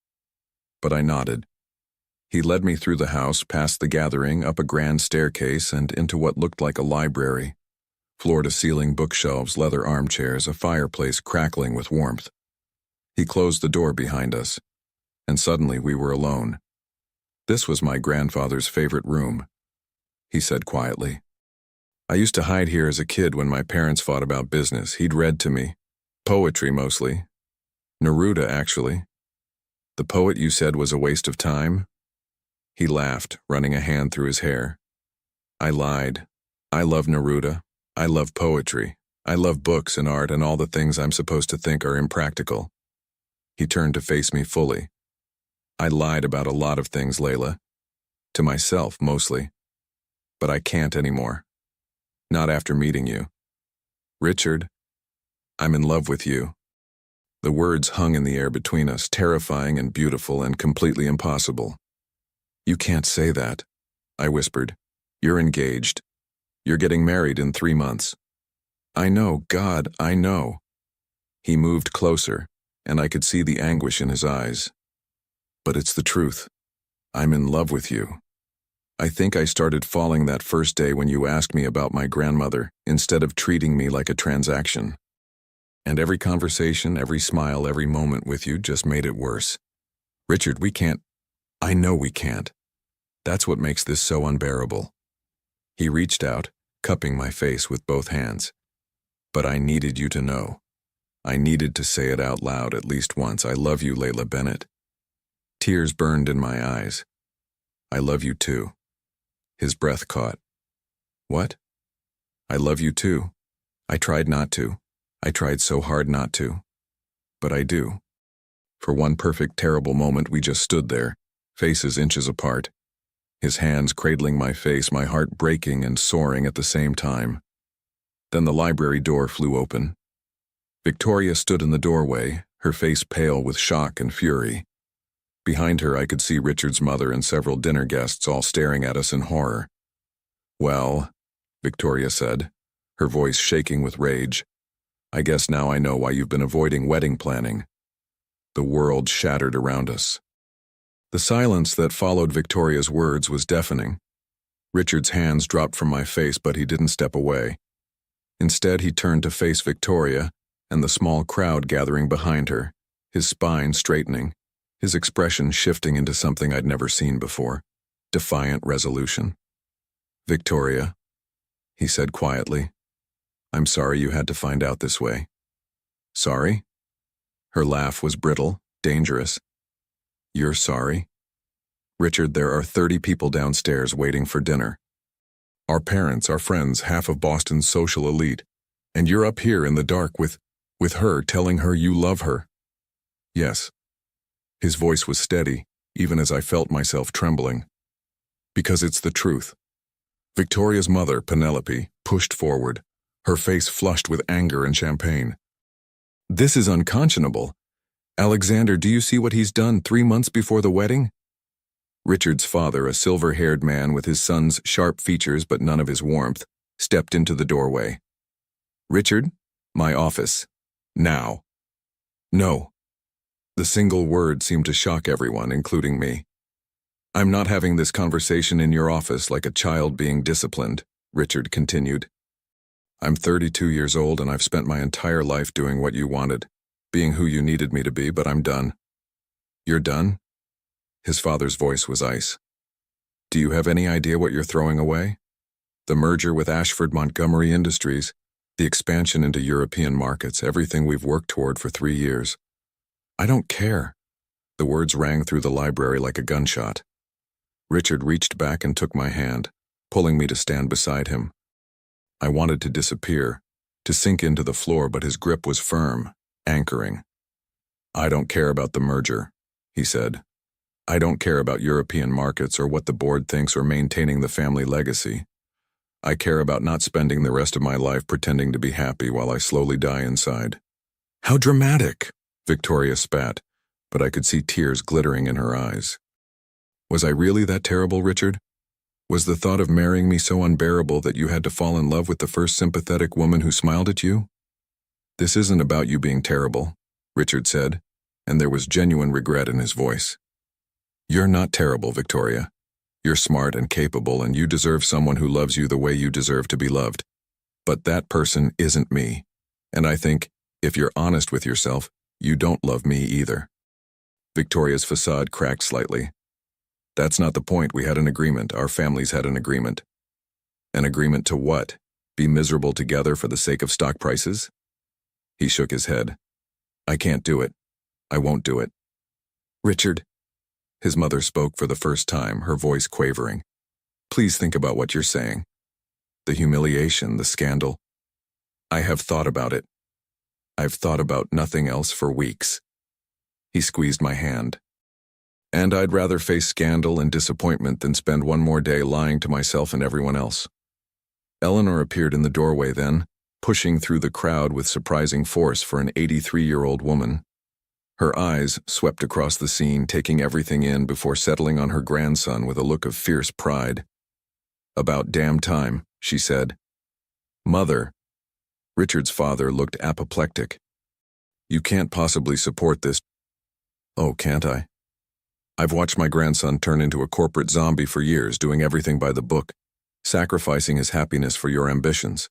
But I nodded. He led me through the house, past the gathering, up a grand staircase, and into what looked like a library. Floor-to-ceiling bookshelves, leather armchairs, a fireplace crackling with warmth. He closed the door behind us, and suddenly we were alone. This was my grandfather's favorite room, he said quietly. I used to hide here as a kid when my parents fought about business. He'd read to me. Poetry, mostly. Neruda, actually. The poet you said was a waste of time? He laughed, running a hand through his hair. I lied. I love Neruda. I love poetry. I love books and art and all the things I'm supposed to think are impractical. He turned to face me fully. I lied about a lot of things, Layla. To myself, mostly. But I can't anymore. Not after meeting you. Richard, I'm in love with you. The words hung in the air between us, terrifying and beautiful and completely impossible. You can't say that, I whispered. You're engaged. You're getting married in 3 months. I know, God, I know. He moved closer, and I could see the anguish in his eyes. But it's the truth. I'm in love with you. I think I started falling that first day when you asked me about my grandmother, instead of treating me like a transaction. And every conversation, every smile, every moment with you just made it worse. Richard, we can't. I know we can't. That's what makes this so unbearable. He reached out, cupping my face with both hands. But I needed you to know. I needed to say it out loud at least once. I love you, Layla Bennett. Tears burned in my eyes. I love you too. His breath caught. What? I love you too. I tried not to. I tried so hard not to. But I do. For one perfect, terrible moment, we just stood there, faces inches apart. His hands cradling my face, my heart breaking and soaring at the same time. Then the library door flew open. Victoria stood in the doorway, her face pale with shock and fury. Behind her, I could see Richard's mother and several dinner guests all staring at us in horror. Well, Victoria said, her voice shaking with rage. I guess now I know why you've been avoiding wedding planning. The world shattered around us. The silence that followed Victoria's words was deafening. Richard's hands dropped from my face, but he didn't step away. Instead, he turned to face Victoria and the small crowd gathering behind her, his spine straightening, his expression shifting into something I'd never seen before, defiant resolution. Victoria, he said quietly, I'm sorry you had to find out this way. Sorry? Her laugh was brittle, dangerous. You're sorry? Richard, there are 30 people downstairs waiting for dinner. Our parents, our friends, half of Boston's social elite. And you're up here in the dark with her, telling her you love her. Yes. His voice was steady, even as I felt myself trembling. Because it's the truth. Victoria's mother, Penelope, pushed forward, her face flushed with anger and champagne. This is unconscionable. Alexander, do you see what he's done 3 months before the wedding? Richard's father, a silver-haired man with his son's sharp features but none of his warmth, stepped into the doorway. Richard, my office. Now. No. The single word seemed to shock everyone, including me. I'm not having this conversation in your office like a child being disciplined, Richard continued. I'm 32 years old and I've spent my entire life doing what you wanted, being who you needed me to be, but I'm done. You're done? His father's voice was ice. Do you have any idea what you're throwing away? The merger with Ashford Montgomery Industries, the expansion into European markets, everything we've worked toward for 3 years. I don't care. The words rang through the library like a gunshot. Richard reached back and took my hand, pulling me to stand beside him. I wanted to disappear, to sink into the floor, but his grip was firm, anchoring. I don't care about the merger, he said. I don't care about European markets or what the board thinks or maintaining the family legacy. I care about not spending the rest of my life pretending to be happy while I slowly die inside. How dramatic, Victoria spat, but I could see tears glittering in her eyes. Was I really that terrible, Richard? Was the thought of marrying me so unbearable that you had to fall in love with the first sympathetic woman who smiled at you? This isn't about you being terrible, Richard said, and there was genuine regret in his voice. You're not terrible, Victoria. You're smart and capable, and you deserve someone who loves you the way you deserve to be loved. But that person isn't me, and I think, if you're honest with yourself, you don't love me either. Victoria's facade cracked slightly. That's not the point. We had an agreement. Our families had an agreement. An agreement to what? Be miserable together for the sake of stock prices? He shook his head. I can't do it. I won't do it. Richard, his mother spoke for the first time, her voice quavering. Please think about what you're saying. The humiliation, the scandal. I have thought about it. I've thought about nothing else for weeks. He squeezed my hand. And I'd rather face scandal and disappointment than spend one more day lying to myself and everyone else. Eleanor appeared in the doorway then, pushing through the crowd with surprising force for an 83-year-old woman. Her eyes swept across the scene, taking everything in before settling on her grandson with a look of fierce pride. About damn time, she said. Mother. Richard's father looked apoplectic. You can't possibly support this. Oh, can't I? I've watched my grandson turn into a corporate zombie for years, doing everything by the book, sacrificing his happiness for your ambitions.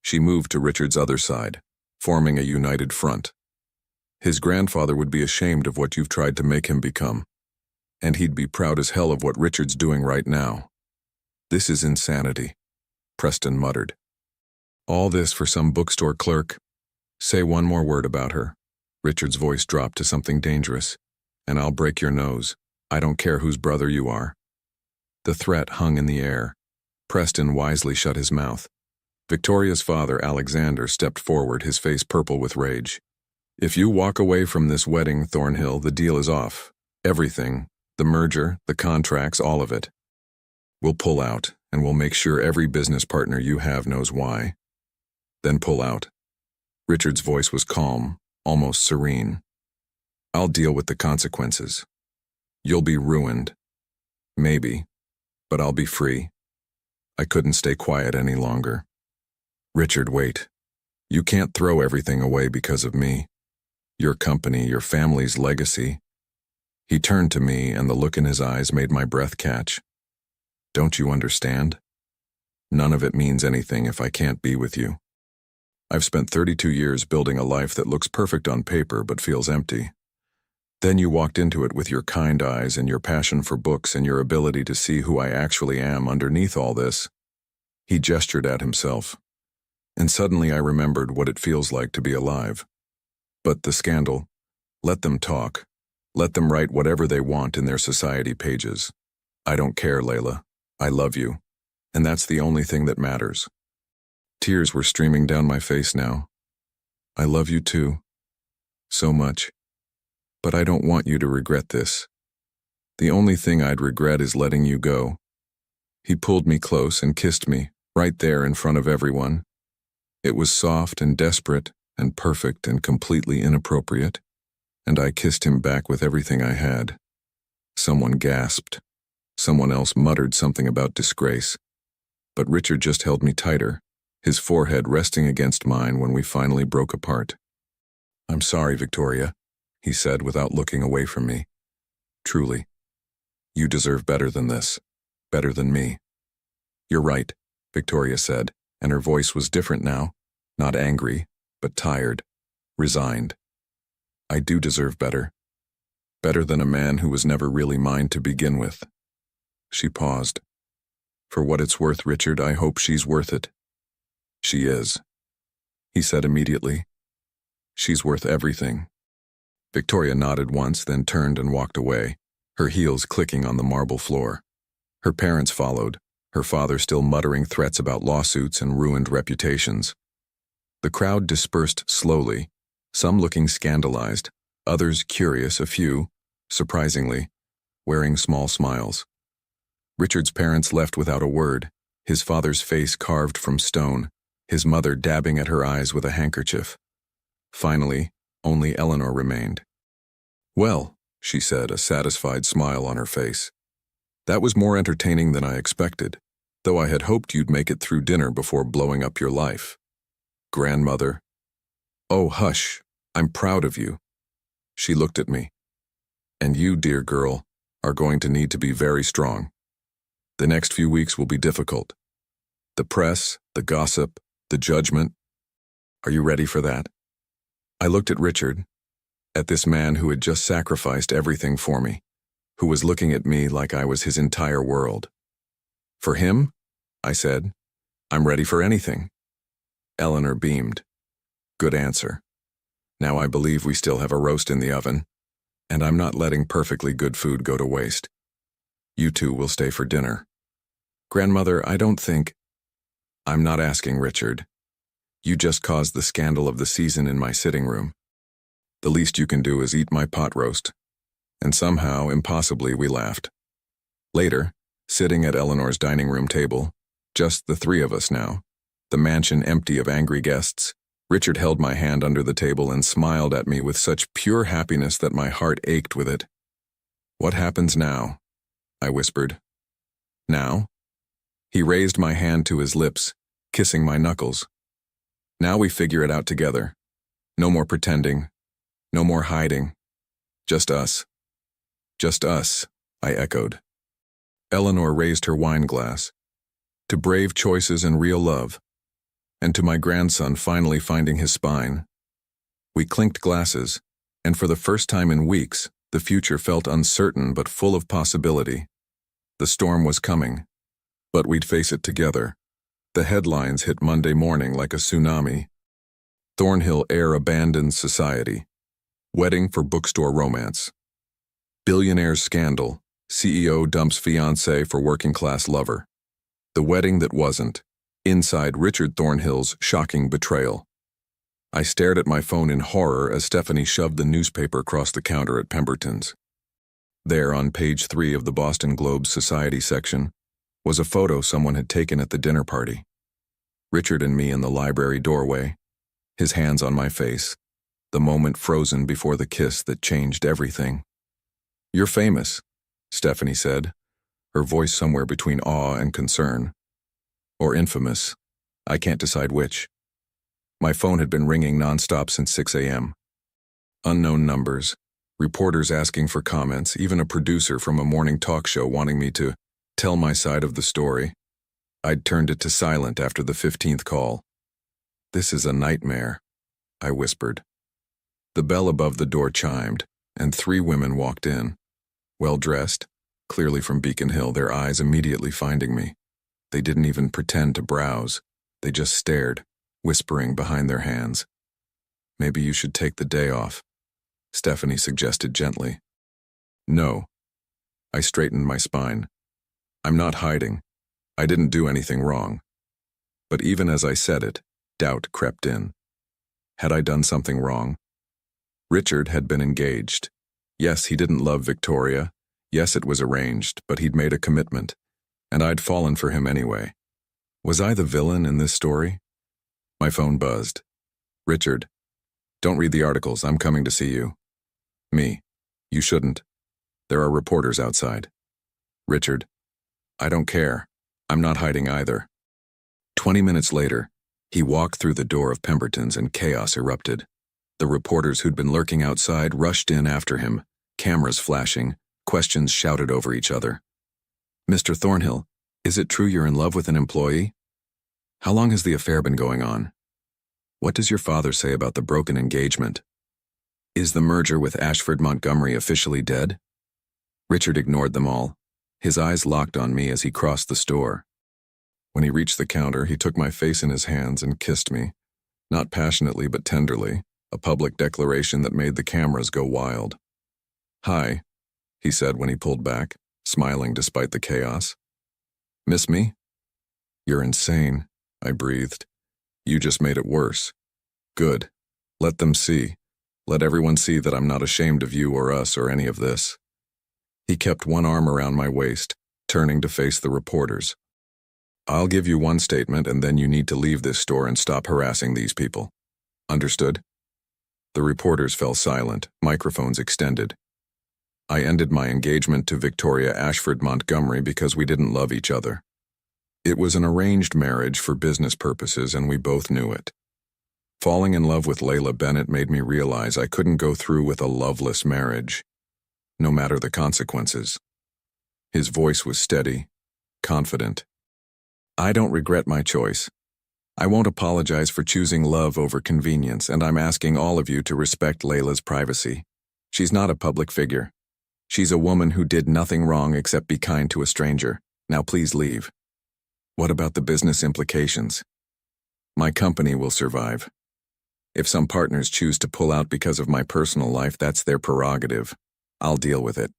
She moved to Richard's other side, forming a united front. His grandfather would be ashamed of what you've tried to make him become, and he'd be proud as hell of what Richard's doing right now. This is insanity, Preston muttered. All this for some bookstore clerk. Say one more word about her. Richard's voice dropped to something dangerous. And I'll break your nose. I don't care whose brother you are. The threat hung in the air. Preston wisely shut his mouth. Victoria's father, Alexander, stepped forward, his face purple with rage. If you walk away from this wedding, Thornhill, the deal is off. Everything. The merger, the contracts, all of it. We'll pull out, and we'll make sure every business partner you have knows why. Then pull out. Richard's voice was calm, almost serene. I'll deal with the consequences. You'll be ruined. Maybe. But I'll be free. I couldn't stay quiet any longer. Richard, wait. You can't throw everything away because of me. Your company, your family's legacy. He turned to me, and the look in his eyes made my breath catch. Don't you understand? None of it means anything if I can't be with you. I've spent 32 years building a life that looks perfect on paper but feels empty. Then you walked into it with your kind eyes and your passion for books and your ability to see who I actually am underneath all this. He gestured at himself. And suddenly I remembered what it feels like to be alive. But the scandal, let them talk. Let them write whatever they want in their society pages. I don't care, Layla. I love you. And that's the only thing that matters. Tears were streaming down my face now. I love you too. So much. But I don't want you to regret this. The only thing I'd regret is letting you go. He pulled me close and kissed me, right there in front of everyone. It was soft and desperate and perfect and completely inappropriate, and I kissed him back with everything I had. Someone gasped. Someone else muttered something about disgrace. But Richard just held me tighter, his forehead resting against mine when we finally broke apart. I'm sorry, Victoria, he said without looking away from me. Truly, you deserve better than this, better than me. You're right, Victoria said, and her voice was different now, not angry, but tired, resigned. I do deserve better. Better than a man who was never really mine to begin with. She paused. For what it's worth, Richard, I hope she's worth it. She is, he said immediately. She's worth everything. Victoria nodded once, then turned and walked away, her heels clicking on the marble floor. Her parents followed, her father still muttering threats about lawsuits and ruined reputations. The crowd dispersed slowly, some looking scandalized, others curious, a few, surprisingly, wearing small smiles. Richard's parents left without a word, his father's face carved from stone, his mother dabbing at her eyes with a handkerchief. Finally, only Eleanor remained. Well, she said, a satisfied smile on her face. That was more entertaining than I expected, though I had hoped you'd make it through dinner before blowing up your life. Grandmother. Oh, hush, I'm proud of you. She looked at me. And you, dear girl, are going to need to be very strong. The next few weeks will be difficult. The press, the gossip, the judgment. Are you ready for that? I looked at Richard, at this man who had just sacrificed everything for me, who was looking at me like I was his entire world. For him, I said, I'm ready for anything. Eleanor beamed. Good answer. Now I believe we still have a roast in the oven, and I'm not letting perfectly good food go to waste. You two will stay for dinner. Grandmother, I don't think... I'm not asking, Richard. You just caused the scandal of the season in my sitting room. The least you can do is eat my pot roast. And somehow, impossibly, we laughed. Later, sitting at Eleanor's dining room table, just the three of us now, the mansion empty of angry guests, Richard held my hand under the table and smiled at me with such pure happiness that my heart ached with it. What happens now? I whispered. Now? He raised my hand to his lips, kissing my knuckles. Now we figure it out together. No more pretending. No more hiding. Just us. Just us, I echoed. Eleanor raised her wine glass. To brave choices and real love. And to my grandson finally finding his spine. We clinked glasses, and for the first time in weeks, the future felt uncertain but full of possibility. The storm was coming, but we'd face it together. The headlines hit Monday morning like a tsunami. Thornhill heir abandons society. Wedding for bookstore romance. Billionaire scandal. CEO dumps fiancé for working-class lover. The wedding that wasn't. Inside Richard Thornhill's shocking betrayal. I stared at my phone in horror as Stephanie shoved the newspaper across the counter at Pemberton's. There, on page 3 of the Boston Globe's Society section, was a photo someone had taken at the dinner party. Richard and me in the library doorway, his hands on my face, the moment frozen before the kiss that changed everything. You're famous, Stephanie said, her voice somewhere between awe and concern. Or infamous. I can't decide which. My phone had been ringing nonstop since 6 a.m. Unknown numbers, reporters asking for comments, even a producer from a morning talk show wanting me to tell my side of the story. I'd turned it to silent after the 15th call. This is a nightmare, I whispered. The bell above the door chimed, and 3 women walked in. Well-dressed, clearly from Beacon Hill, their eyes immediately finding me. They didn't even pretend to browse. They just stared, whispering behind their hands. Maybe you should take the day off, Stephanie suggested gently. No. I straightened my spine. I'm not hiding. I didn't do anything wrong. But even as I said it, doubt crept in. Had I done something wrong? Richard had been engaged. Yes, he didn't love Victoria. Yes, it was arranged, but he'd made a commitment. And I'd fallen for him anyway. Was I the villain in this story? My phone buzzed. Richard, don't read the articles. I'm coming to see you. Me, you shouldn't. There are reporters outside. Richard, I don't care. I'm not hiding either. 20 minutes later, he walked through the door of Pemberton's and chaos erupted. The reporters who'd been lurking outside rushed in after him, cameras flashing, questions shouted over each other. "Mr. Thornhill, is it true you're in love with an employee? How long has the affair been going on? What does your father say about the broken engagement? Is the merger with Ashford Montgomery officially dead?" Richard ignored them all. His eyes locked on me as he crossed the store. When he reached the counter, he took my face in his hands and kissed me, not passionately but tenderly, a public declaration that made the cameras go wild. "Hi," he said when he pulled back, smiling despite the chaos. "Miss me?" "You're insane," I breathed. "You just made it worse." "Good. Let them see. Let everyone see that I'm not ashamed of you or us or any of this." He kept one arm around my waist, turning to face the reporters. "I'll give you one statement and then you need to leave this store and stop harassing these people. Understood?" The reporters fell silent, microphones extended. I ended my engagement to Victoria Ashford Montgomery because we didn't love each other. It was an arranged marriage for business purposes and we both knew it. Falling in love with Layla Bennett made me realize I couldn't go through with a loveless marriage, no matter the consequences. His voice was steady, confident. "I don't regret my choice. I won't apologize for choosing love over convenience, and I'm asking all of you to respect Layla's privacy. She's not a public figure. She's a woman who did nothing wrong except be kind to a stranger. Now please leave." "What about the business implications?" "My company will survive. If some partners choose to pull out because of my personal life, that's their prerogative. I'll deal with it."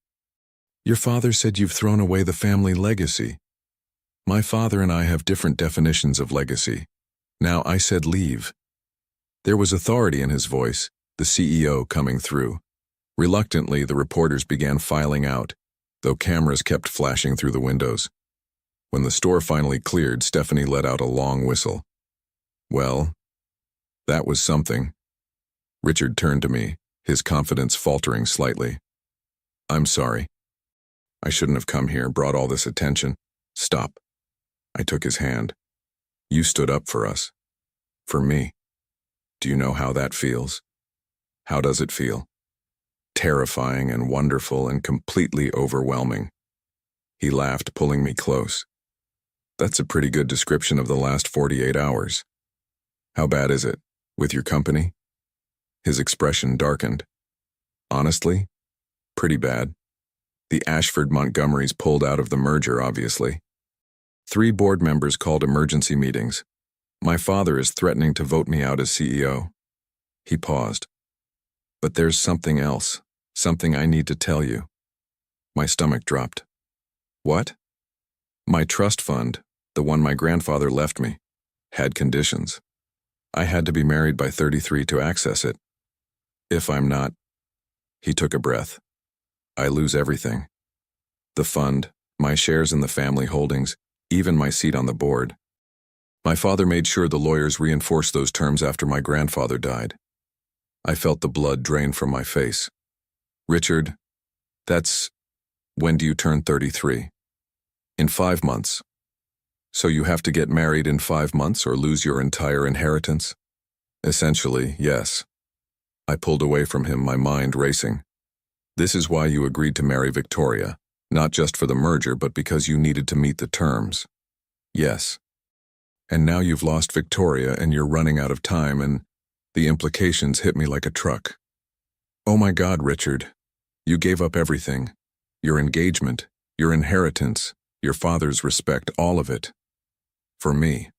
"Your father said you've thrown away the family legacy." "My father and I have different definitions of legacy. Now I said leave." There was authority in his voice, the CEO coming through. Reluctantly, the reporters began filing out, though cameras kept flashing through the windows. When the store finally cleared, Stephanie let out a long whistle. "Well, that was something." Richard turned to me, his confidence faltering slightly. "I'm sorry. I shouldn't have come here, brought all this attention." "Stop." I took his hand. "You stood up for us. For me. Do you know how that feels?" "How does it feel?" "Terrifying and wonderful and completely overwhelming." He laughed, pulling me close. "That's a pretty good description of the last 48 hours. How bad is it, with your company?" His expression darkened. "Honestly, pretty bad. The Ashford Montgomerys pulled out of the merger, obviously. 3 board members called emergency meetings. My father is threatening to vote me out as CEO." He paused. "But there's something else, something I need to tell you." My stomach dropped. "What?" "My trust fund, the one my grandfather left me, had conditions. I had to be married by 33 to access it. If I'm not..." He took a breath. "I lose everything. The fund, my shares in the family holdings, even my seat on the board. My father made sure the lawyers reinforced those terms after my grandfather died." I felt the blood drain from my face. "Richard, when do you turn 33? "In 5 months. So you have to get married in 5 months or lose your entire inheritance?" "Essentially, yes." I pulled away from him, my mind racing. "This is why you agreed to marry Victoria, not just for the merger, but because you needed to meet the terms." "Yes." "And now you've lost Victoria and you're running out of time and..." The implications hit me like a truck. "Oh my God, Richard. You gave up everything. Your engagement, your inheritance, your father's respect, all of it. For me.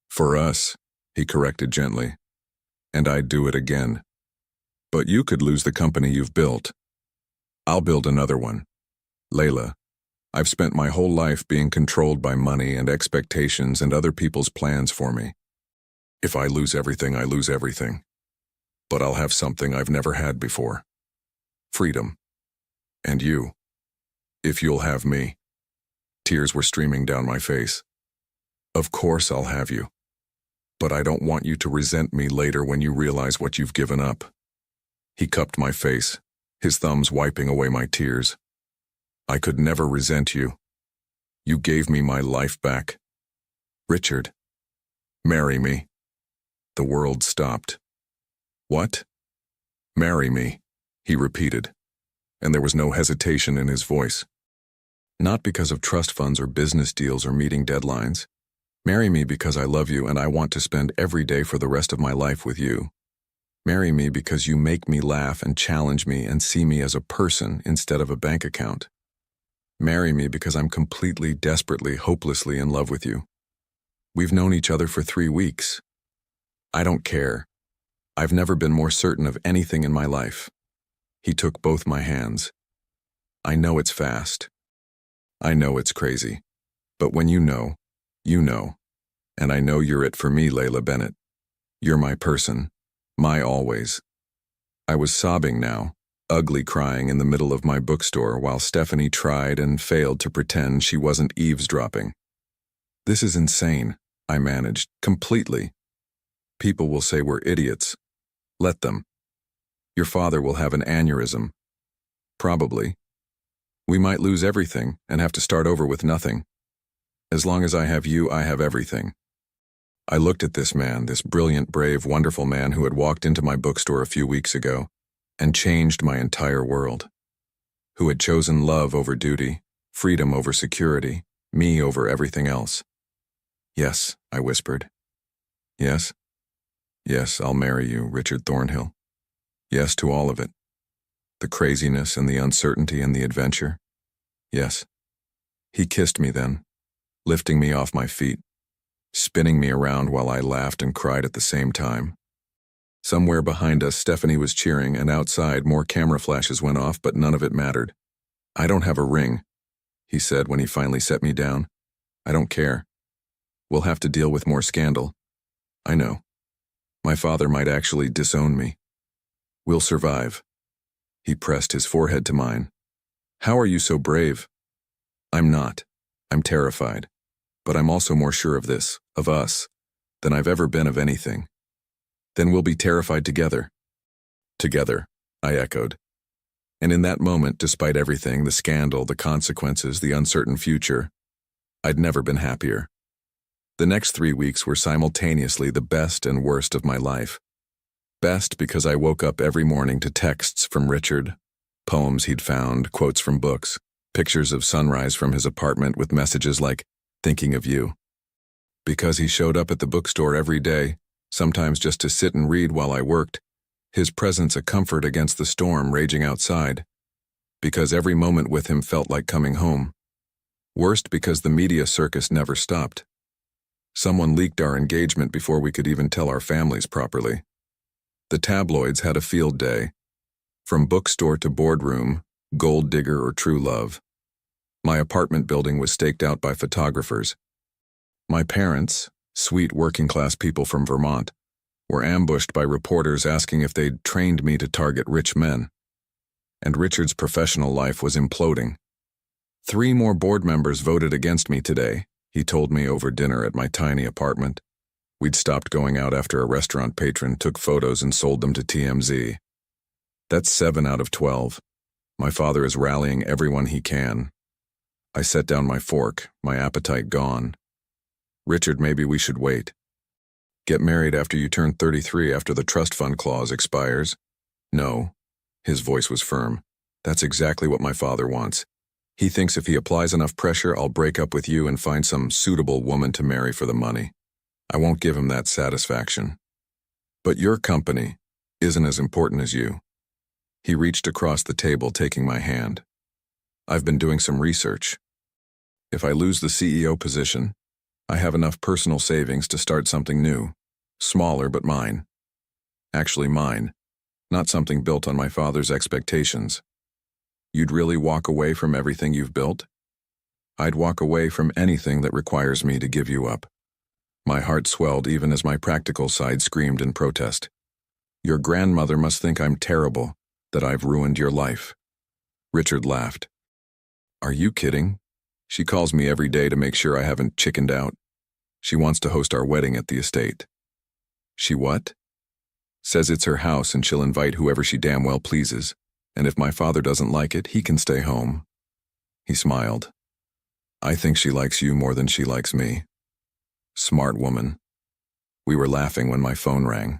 For us," he corrected gently. "And I'd do it again. But you could lose the company you've built. I'll build another one. Layla, I've spent my whole life being controlled by money and expectations and other people's plans for me. If I lose everything, I lose everything. But I'll have something I've never had before. Freedom. And you. If you'll have me." Tears were streaming down my face. "Of course I'll have you. But I don't want you to resent me later when you realize what you've given up." He cupped my face, his thumbs wiping away my tears. "I could never resent you. You gave me my life back. Richard, marry me." The world stopped. "What?" Marry me, he repeated, and there was no hesitation in his voice. Not because of trust funds or business deals or meeting deadlines. Marry me because I love you and I want to spend every day for the rest of my life with you. Marry me because you make me laugh and challenge me and see me as a person instead of a bank account. Marry me because I'm completely, desperately, hopelessly in love with you. We've known each other for 3 weeks. I don't care. I've never been more certain of anything in my life. He took both my hands. I know it's fast. I know it's crazy. But when you know, you know. And I know you're it for me, Layla Bennett. You're my person. My always. I was sobbing now, ugly crying in the middle of my bookstore while Stephanie tried and failed to pretend she wasn't eavesdropping. This is insane, I managed, completely. People will say we're idiots. Let them. Your father will have an aneurysm. Probably. We might lose everything and have to start over with nothing. As long as I have you, I have everything. I looked at this man, this brilliant, brave, wonderful man who had walked into my bookstore a few weeks ago and changed my entire world. Who had chosen love over duty, freedom over security, me over everything else. Yes, I whispered. Yes? Yes, I'll marry you, Richard Thornhill. Yes to all of it. The craziness and the uncertainty and the adventure. Yes. He kissed me then, lifting me off my feet, spinning me around while I laughed and cried at the same time. Somewhere behind us, Stephanie was cheering, and outside more camera flashes went off, but none of it mattered. I don't have a ring, he said when he finally set me down. I don't care. We'll have to deal with more scandal. I know. My father might actually disown me. We'll survive. He pressed his forehead to mine. How are you so brave? I'm not. I'm terrified. But I'm also more sure of this, of us, than I've ever been of anything. Then we'll be terrified together. Together, I echoed. And in that moment, despite everything, the scandal, the consequences, the uncertain future, I'd never been happier. The next 3 weeks were simultaneously the best and worst of my life. Best because I woke up every morning to texts from Richard, poems he'd found, quotes from books, pictures of sunrise from his apartment with messages like, thinking of you. Because he showed up at the bookstore every day, sometimes just to sit and read while I worked, his presence a comfort against the storm raging outside. Because every moment with him felt like coming home. Worst because the media circus never stopped. Someone leaked our engagement before we could even tell our families properly. The tabloids had a field day. From bookstore to boardroom, gold digger or true love. My apartment building was staked out by photographers. My parents, sweet working-class people from Vermont, were ambushed by reporters asking if they'd trained me to target rich men. And Richard's professional life was imploding. 3 more board members voted against me today, he told me over dinner at my tiny apartment. We'd stopped going out after a restaurant patron took photos and sold them to TMZ. That's 7 out of 12. My father is rallying everyone he can. I set down my fork, my appetite gone. Richard, maybe we should wait. Get married after you turn 33 after the trust fund clause expires. No. His voice was firm. That's exactly what my father wants. He thinks if he applies enough pressure, I'll break up with you and find some suitable woman to marry for the money. I won't give him that satisfaction. But your company isn't as important as you. He reached across the table, taking my hand. I've been doing some research. If I lose the CEO position, I have enough personal savings to start something new. Smaller, but mine. Actually mine. Not something built on my father's expectations. You'd really walk away from everything you've built? I'd walk away from anything that requires me to give you up. My heart swelled even as my practical side screamed in protest. Your grandmother must think I'm terrible, that I've ruined your life. Richard laughed. Are you kidding? She calls me every day to make sure I haven't chickened out. She wants to host our wedding at the estate. She what? Says it's her house and she'll invite whoever she damn well pleases. And if my father doesn't like it, he can stay home. He smiled. I think she likes you more than she likes me. Smart woman. We were laughing when my phone rang.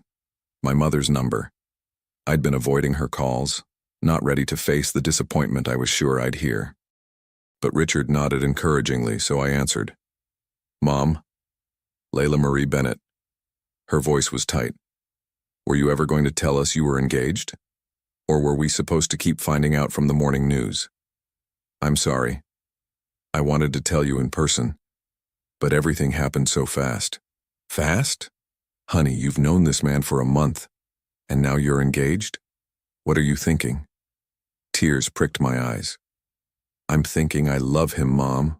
My mother's number. I'd been avoiding her calls, not ready to face the disappointment I was sure I'd hear. But Richard nodded encouragingly, so I answered. Mom, Layla Marie Bennett. Her voice was tight. Were you ever going to tell us you were engaged? Or were we supposed to keep finding out from the morning news? I'm sorry. I wanted to tell you in person, but everything happened so fast. Fast? Honey, you've known this man for a month, and now you're engaged? What are you thinking? Tears pricked my eyes. I'm thinking I love him, Mom.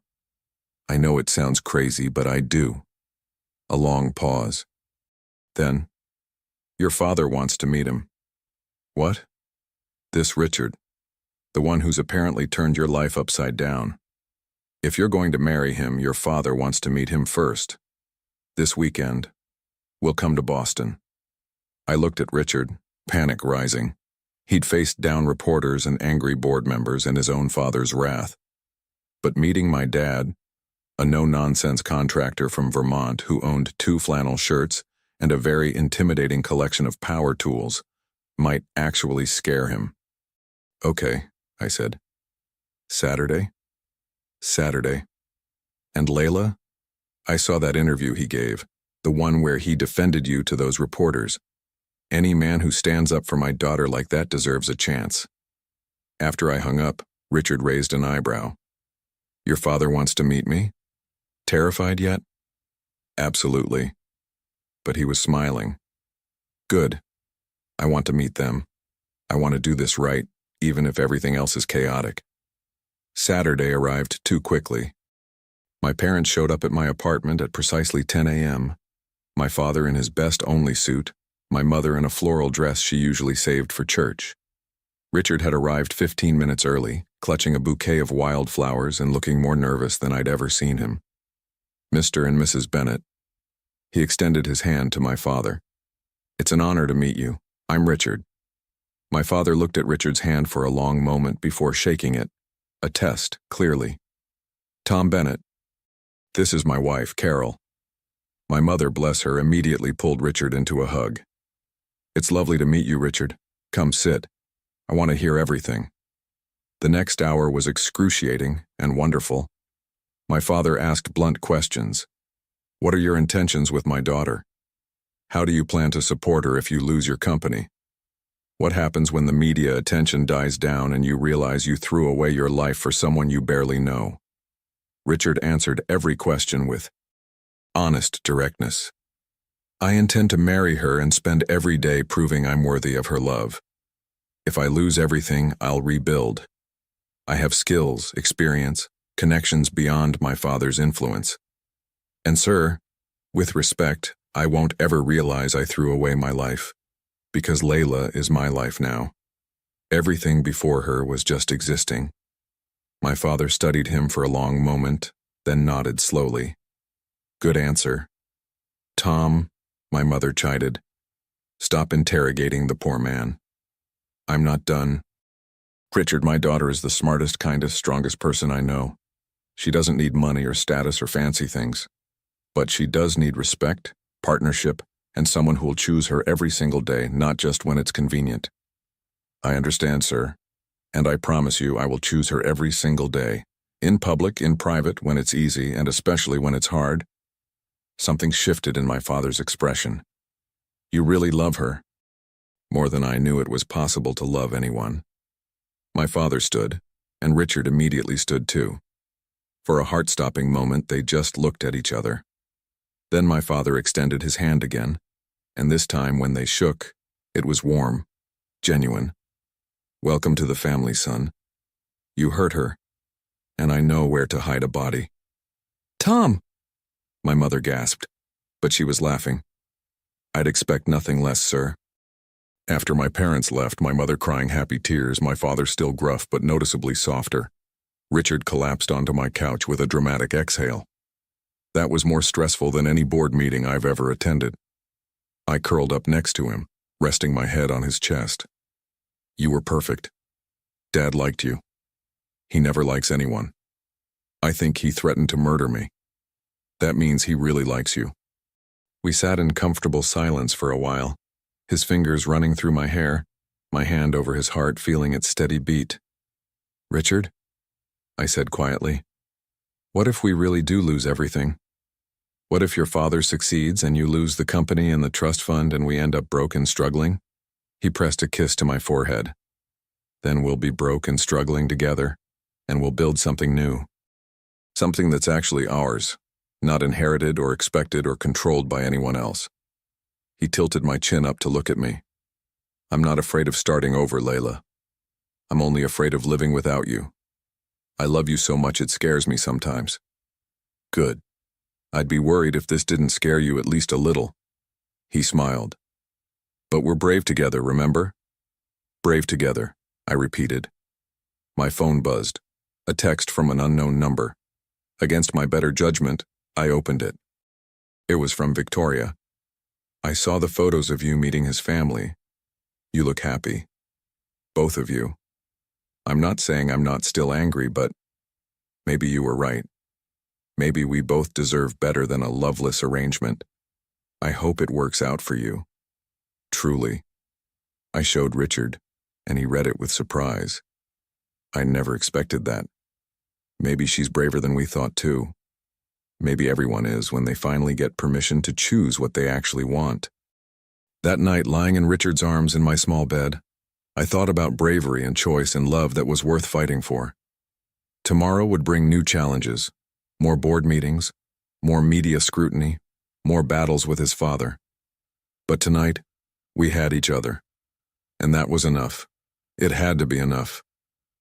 I know it sounds crazy, but I do. A long pause. Then, your father wants to meet him. What? This Richard, the one who's apparently turned your life upside down. If you're going to marry him, your father wants to meet him first. This weekend, we'll come to Boston. I looked at Richard, panic rising. He'd faced down reporters and angry board members and his own father's wrath. But meeting my dad, a no-nonsense contractor from Vermont who owned 2 flannel shirts and a very intimidating collection of power tools, might actually scare him. Okay, I said. Saturday? Saturday. And Layla? I saw that interview he gave, the one where he defended you to those reporters. Any man who stands up for my daughter like that deserves a chance. After I hung up, Richard raised an eyebrow. Your father wants to meet me? Terrified yet? Absolutely. But he was smiling. Good. I want to meet them. I want to do this right, even if everything else is chaotic. Saturday arrived too quickly. My parents showed up at my apartment at precisely 10 a.m. My father in his best only suit, my mother in a floral dress she usually saved for church. Richard had arrived 15 minutes early, clutching a bouquet of wildflowers and looking more nervous than I'd ever seen him. Mr. and Mrs. Bennett. He extended his hand to my father. It's an honor to meet you. I'm Richard. My father looked at Richard's hand for a long moment before shaking it. A test, clearly. Tom Bennett. This is my wife, Carol. My mother, bless her, immediately pulled Richard into a hug. It's lovely to meet you, Richard. Come sit. I want to hear everything. The next hour was excruciating and wonderful. My father asked blunt questions. What are your intentions with my daughter? How do you plan to support her if you lose your company? What happens when the media attention dies down and you realize you threw away your life for someone you barely know? Richard answered every question with honest directness. I intend to marry her and spend every day proving I'm worthy of her love. If I lose everything, I'll rebuild. I have skills, experience, connections beyond my father's influence. And sir, with respect, I won't ever realize I threw away my life, because Layla is my life now. Everything before her was just existing. My father studied him for a long moment, then nodded slowly. Good answer. Tom, my mother chided. Stop interrogating the poor man. I'm not done. Richard, my daughter is the smartest, kindest, strongest person I know. She doesn't need money or status or fancy things. But she does need respect, partnership, and someone who'll choose her every single day, not just when it's convenient. I understand, sir. And I promise you I will choose her every single day. In public, in private, when it's easy, and especially when it's hard. Something shifted in my father's expression. You really love her. More than I knew it was possible to love anyone. My father stood, and Richard immediately stood too. For a heart-stopping moment, they just looked at each other. Then my father extended his hand again, and this time when they shook, it was warm, genuine. Welcome to the family, son. You hurt her, and I know where to hide a body. Tom! My mother gasped, but she was laughing. I'd expect nothing less, sir. After my parents left, my mother crying happy tears, my father still gruff but noticeably softer. Richard collapsed onto my couch with a dramatic exhale. That was more stressful than any board meeting I've ever attended. I curled up next to him, resting my head on his chest. You were perfect. Dad liked you. He never likes anyone. I think he threatened to murder me. That means he really likes you. We sat in comfortable silence for a while, his fingers running through my hair, my hand over his heart, feeling its steady beat. "Richard," I said quietly, "what if we really do lose everything? What if your father succeeds and you lose the company and the trust fund and we end up broke and struggling?" He pressed a kiss to my forehead. "Then we'll be broke and struggling together, and we'll build something new. Something that's actually ours, not inherited or expected or controlled by anyone else." He tilted my chin up to look at me. "I'm not afraid of starting over, Layla. I'm only afraid of living without you. I love you so much it scares me sometimes." "Good. I'd be worried if this didn't scare you at least a little." He smiled. "But we're brave together, remember?" "Brave together," I repeated. My phone buzzed. A text from an unknown number. Against my better judgment, I opened it. It was from Victoria. "I saw the photos of you meeting his family. You look happy. Both of you. I'm not saying I'm not still angry, but maybe you were right. Maybe we both deserve better than a loveless arrangement. I hope it works out for you. Truly." I showed Richard, and he read it with surprise. I never expected that. Maybe she's braver than we thought too. Maybe everyone is when they finally get permission to choose what they actually want. That night, lying in Richard's arms in my small bed, I thought about bravery and choice and love that was worth fighting for. Tomorrow would bring new challenges, more board meetings, more media scrutiny, more battles with his father. But tonight, we had each other. And that was enough. It had to be enough.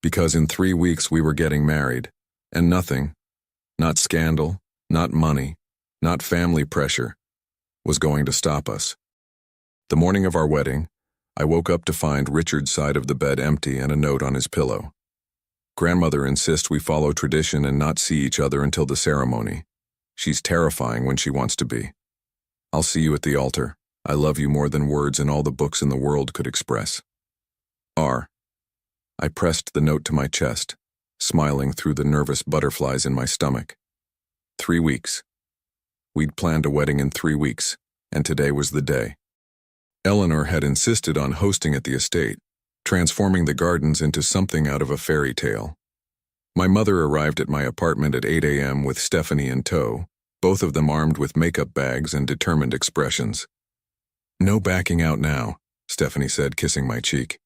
Because in 3 weeks we were getting married, and nothing, not scandal, not money, not family pressure, was going to stop us. The morning of our wedding, I woke up to find Richard's side of the bed empty and a note on his pillow. "Grandmother insists we follow tradition and not see each other until the ceremony. She's terrifying when she wants to be. I'll see you at the altar. I love you more than words and all the books in the world could express. R." I pressed the note to my chest, smiling through the nervous butterflies in my stomach. 3 weeks. We'd planned a wedding in 3 weeks, and today was the day. Eleanor had insisted on hosting at the estate, transforming the gardens into something out of a fairy tale. My mother arrived at my apartment at 8 a.m. with Stephanie in tow, both of them armed with makeup bags and determined expressions. "No backing out now," Stephanie said, kissing my cheek.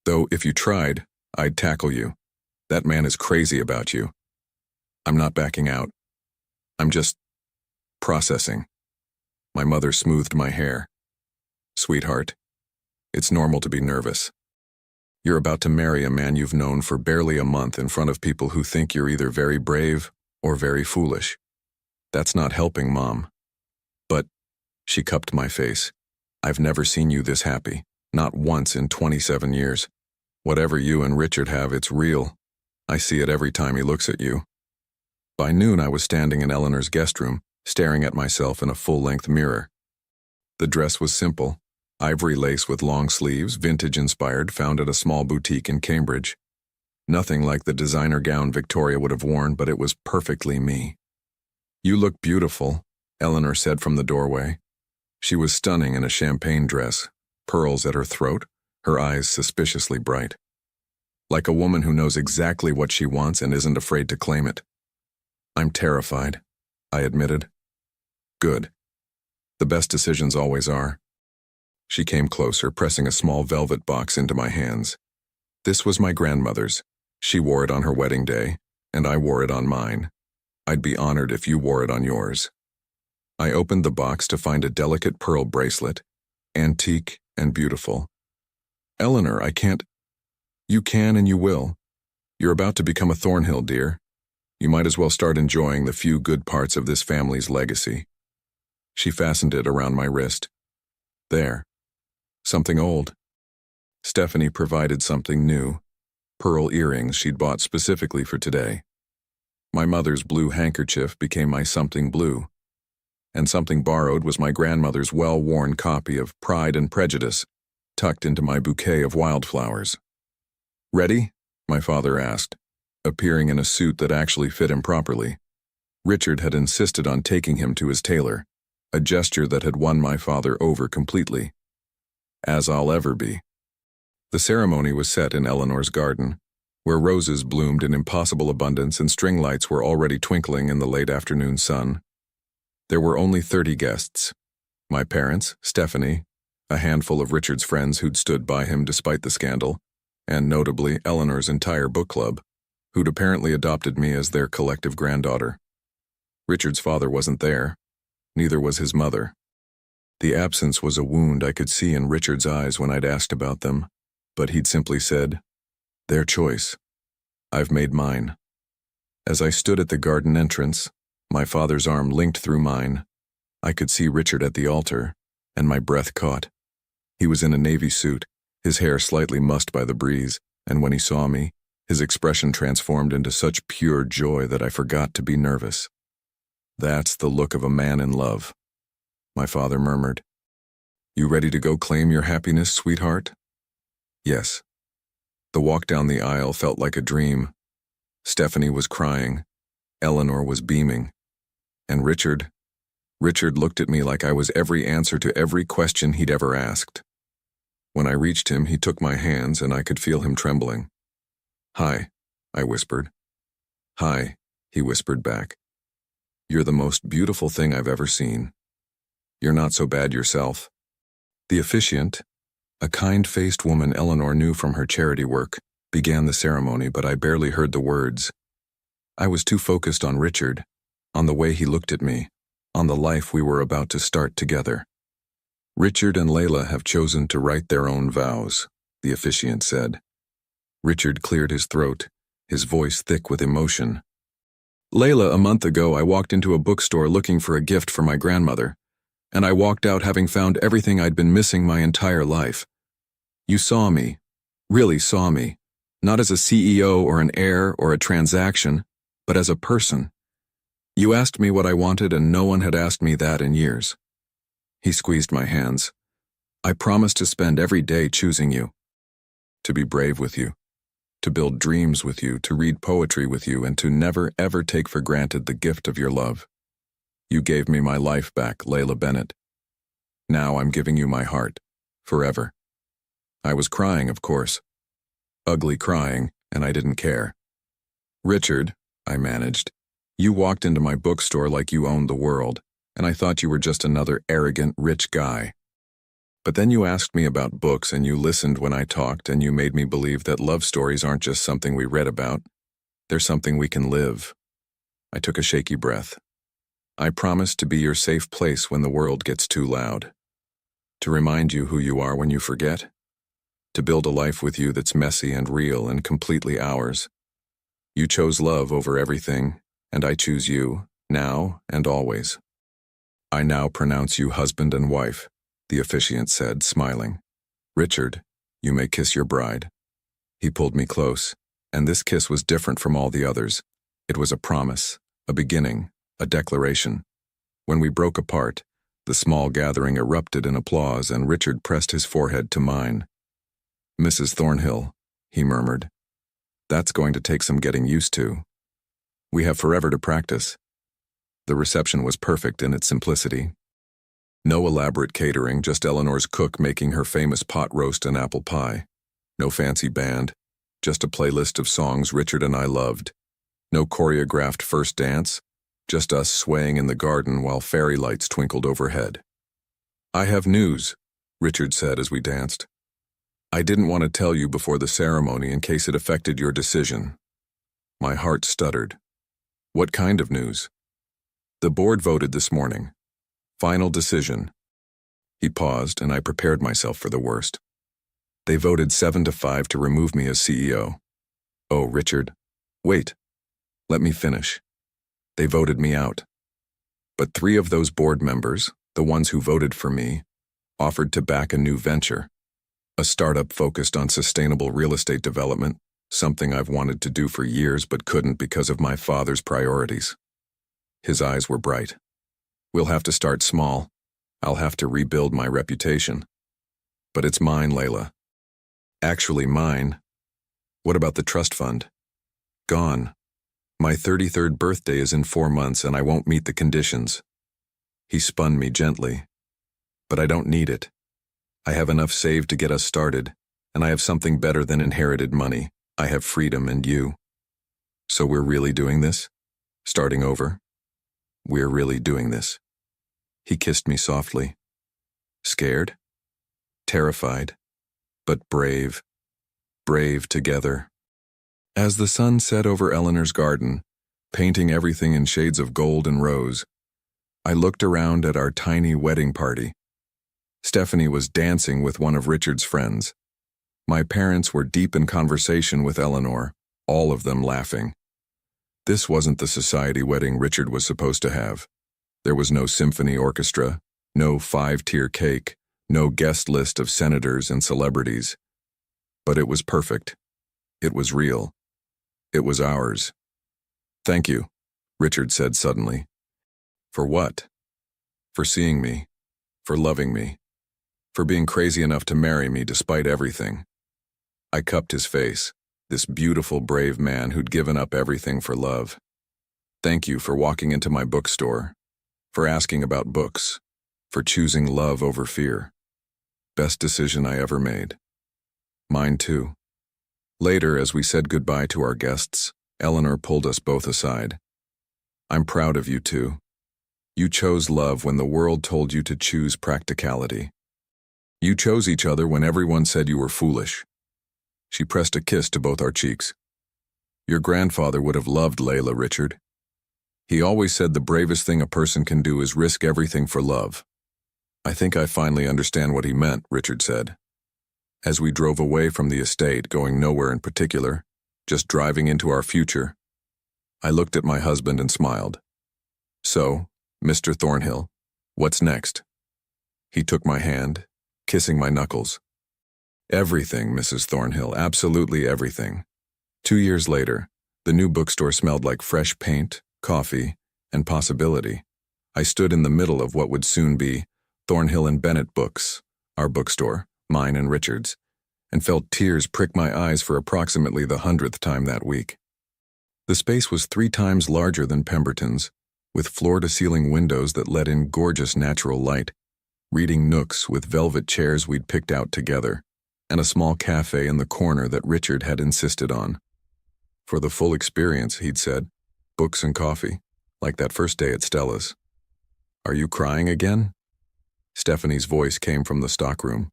"Though if you tried, I'd tackle you. That man is crazy about you." "I'm not backing out. I'm just processing." My mother smoothed my hair. "Sweetheart, it's normal to be nervous. You're about to marry a man you've known for barely a month in front of people who think you're either very brave or very foolish. That's not helping, Mom." "But," she cupped my face, "I've never seen you this happy, not once in 27 years. Whatever you and Richard have, it's real. I see it every time he looks at you." By noon, I was standing in Eleanor's guest room, staring at myself in a full-length mirror. The dress was simple, ivory lace with long sleeves, vintage-inspired, found at a small boutique in Cambridge. Nothing like the designer gown Victoria would have worn, but it was perfectly me. "You look beautiful," Eleanor said from the doorway. She was stunning in a champagne dress, pearls at her throat, her eyes suspiciously bright. Like a woman who knows exactly what she wants and isn't afraid to claim it. "I'm terrified," I admitted. "Good. The best decisions always are." She came closer, pressing a small velvet box into my hands. This was my grandmother's. She wore it on her wedding day, and I wore it on mine. I'd be honored if you wore it on yours. I opened the box to find a delicate pearl bracelet, antique and beautiful. "Eleanor, I can't—" "You can and you will. You're about to become a Thornhill, dear. You might as well start enjoying the few good parts of this family's legacy." She fastened it around my wrist. "There. Something old." Stephanie provided something new, pearl earrings she'd bought specifically for today. My mother's blue handkerchief became my something blue, and something borrowed was my grandmother's well-worn copy of Pride and Prejudice, tucked into my bouquet of wildflowers. "Ready?" my father asked, appearing in a suit that actually fit him properly. Richard had insisted on taking him to his tailor, a gesture that had won my father over completely. As I'll ever be. The ceremony was set in Eleanor's garden, where roses bloomed in impossible abundance and string lights were already twinkling in the late afternoon sun. There were only 30 guests. My parents, Stephanie, a handful of Richard's friends who'd stood by him despite the scandal, and notably Eleanor's entire book club, who'd apparently adopted me as their collective granddaughter. Richard's father wasn't there. Neither was his mother. The absence was a wound I could see in Richard's eyes when I'd asked about them, but he'd simply said, "Their choice. I've made mine." As I stood at the garden entrance, my father's arm linked through mine, I could see Richard at the altar, and my breath caught. He was in a navy suit, his hair slightly mussed by the breeze, and when he saw me, his expression transformed into such pure joy that I forgot to be nervous. "That's the look of a man in love," my father murmured. "You ready to go claim your happiness, sweetheart?" Yes. The walk down the aisle felt like a dream. Stephanie was crying. Eleanor was beaming. And Richard looked at me like I was every answer to every question he'd ever asked. When I reached him, he took my hands and I could feel him trembling. "Hi," I whispered. "Hi," he whispered back. "You're the most beautiful thing I've ever seen. You're not so bad yourself." The officiant, a kind-faced woman Eleanor knew from her charity work, began the ceremony, but I barely heard the words. I was too focused on Richard, on the way he looked at me, on the life we were about to start together. "Richard and Layla have chosen to write their own vows," the officiant said. Richard cleared his throat, his voice thick with emotion. "Layla, a month ago I walked into a bookstore looking for a gift for my grandmother, and I walked out having found everything I'd been missing my entire life. You saw me, really saw me, not as a CEO or an heir or a transaction, but as a person. You asked me what I wanted and no one had asked me that in years." He squeezed my hands. "I promised to spend every day choosing you, to be brave with you, to build dreams with you, to read poetry with you, and to never ever take for granted the gift of your love. You gave me my life back, Layla Bennett. Now I'm giving you my heart, forever." I was crying, of course. Ugly crying, and I didn't care. "Richard," I managed, "you walked into my bookstore like you owned the world, and I thought you were just another arrogant, rich guy. But then you asked me about books and you listened when I talked and you made me believe that love stories aren't just something we read about. They're something we can live." I took a shaky breath. "I promise to be your safe place when the world gets too loud. To remind you who you are when you forget. To build a life with you that's messy and real and completely ours. You chose love over everything, and I choose you, now and always. I now pronounce you husband and wife," the officiant said, smiling. "Richard, you may kiss your bride." He pulled me close, and this kiss was different from all the others. It was a promise, a beginning, a declaration. When we broke apart, the small gathering erupted in applause and Richard pressed his forehead to mine. "Mrs. Thornhill," he murmured, "that's going to take some getting used to. We have forever to practice." The reception was perfect in its simplicity. No elaborate catering, just Eleanor's cook making her famous pot roast and apple pie. No fancy band, just a playlist of songs Richard and I loved. No choreographed first dance, just us swaying in the garden while fairy lights twinkled overhead. "I have news," Richard said as we danced. "I didn't want to tell you before the ceremony in case it affected your decision." My heart stuttered. "What kind of news?" "The board voted this morning. Final decision." He paused, and I prepared myself for the worst. "They voted 7-5 to remove me as CEO. "Oh, Richard. Wait. Let me finish. They voted me out. But 3 of those board members, the ones who voted for me, offered to back a new venture. A startup focused on sustainable real estate development, something I've wanted to do for years but couldn't because of my father's priorities." His eyes were bright. "We'll have to start small. I'll have to rebuild my reputation. But it's mine, Layla. Actually mine. What about the trust fund? Gone. My 33rd birthday is in 4 months and I won't meet the conditions." He spun me gently. "But I don't need it. I have enough saved to get us started, And I have something better than inherited money. I have freedom and you. So we're really doing this? Starting over? We're really doing this. He kissed me softly. Scared? Terrified? But brave. Brave together. As the sun set over Eleanor's garden, painting everything in shades of gold and rose, I looked around at our tiny wedding party. Stephanie was dancing with one of Richard's friends. My parents were deep in conversation with Eleanor, all of them laughing. This wasn't the society wedding Richard was supposed to have. There was no symphony orchestra, no 5-tier cake, no guest list of senators and celebrities. But it was perfect. It was real. It was ours. Thank you, Richard said suddenly. For what? For seeing me. For loving me. For being crazy enough to marry me despite everything. I cupped his face, this beautiful, brave man who'd given up everything for love. Thank you for walking into my bookstore, for asking about books, for choosing love over fear. Best decision I ever made. Mine too. Later, as we said goodbye to our guests, Eleanor pulled us both aside. I'm proud of you too. You chose love when the world told you to choose practicality. You chose each other when everyone said you were foolish. She pressed a kiss to both our cheeks. Your grandfather would have loved Layla, Richard. He always said the bravest thing a person can do is risk everything for love. I think I finally understand what he meant, Richard said. As we drove away from the estate, going nowhere in particular, just driving into our future, I looked at my husband and smiled. So, Mr. Thornhill, what's next? He took my hand, kissing my knuckles. Everything, Mrs. Thornhill, absolutely everything. 2 years later, the new bookstore smelled like fresh paint, coffee, and possibility. I stood in the middle of what would soon be Thornhill and Bennett Books, our bookstore, mine and Richard's, and felt tears prick my eyes for approximately the 100th time that week. The space was 3 times larger than Pemberton's, with floor-to-ceiling windows that let in gorgeous natural light, reading nooks with velvet chairs we'd picked out together, and a small cafe in the corner that Richard had insisted on. For the full experience, he'd said, books and coffee, like that first day at Stella's. Are you crying again? Stephanie's voice came from the stockroom.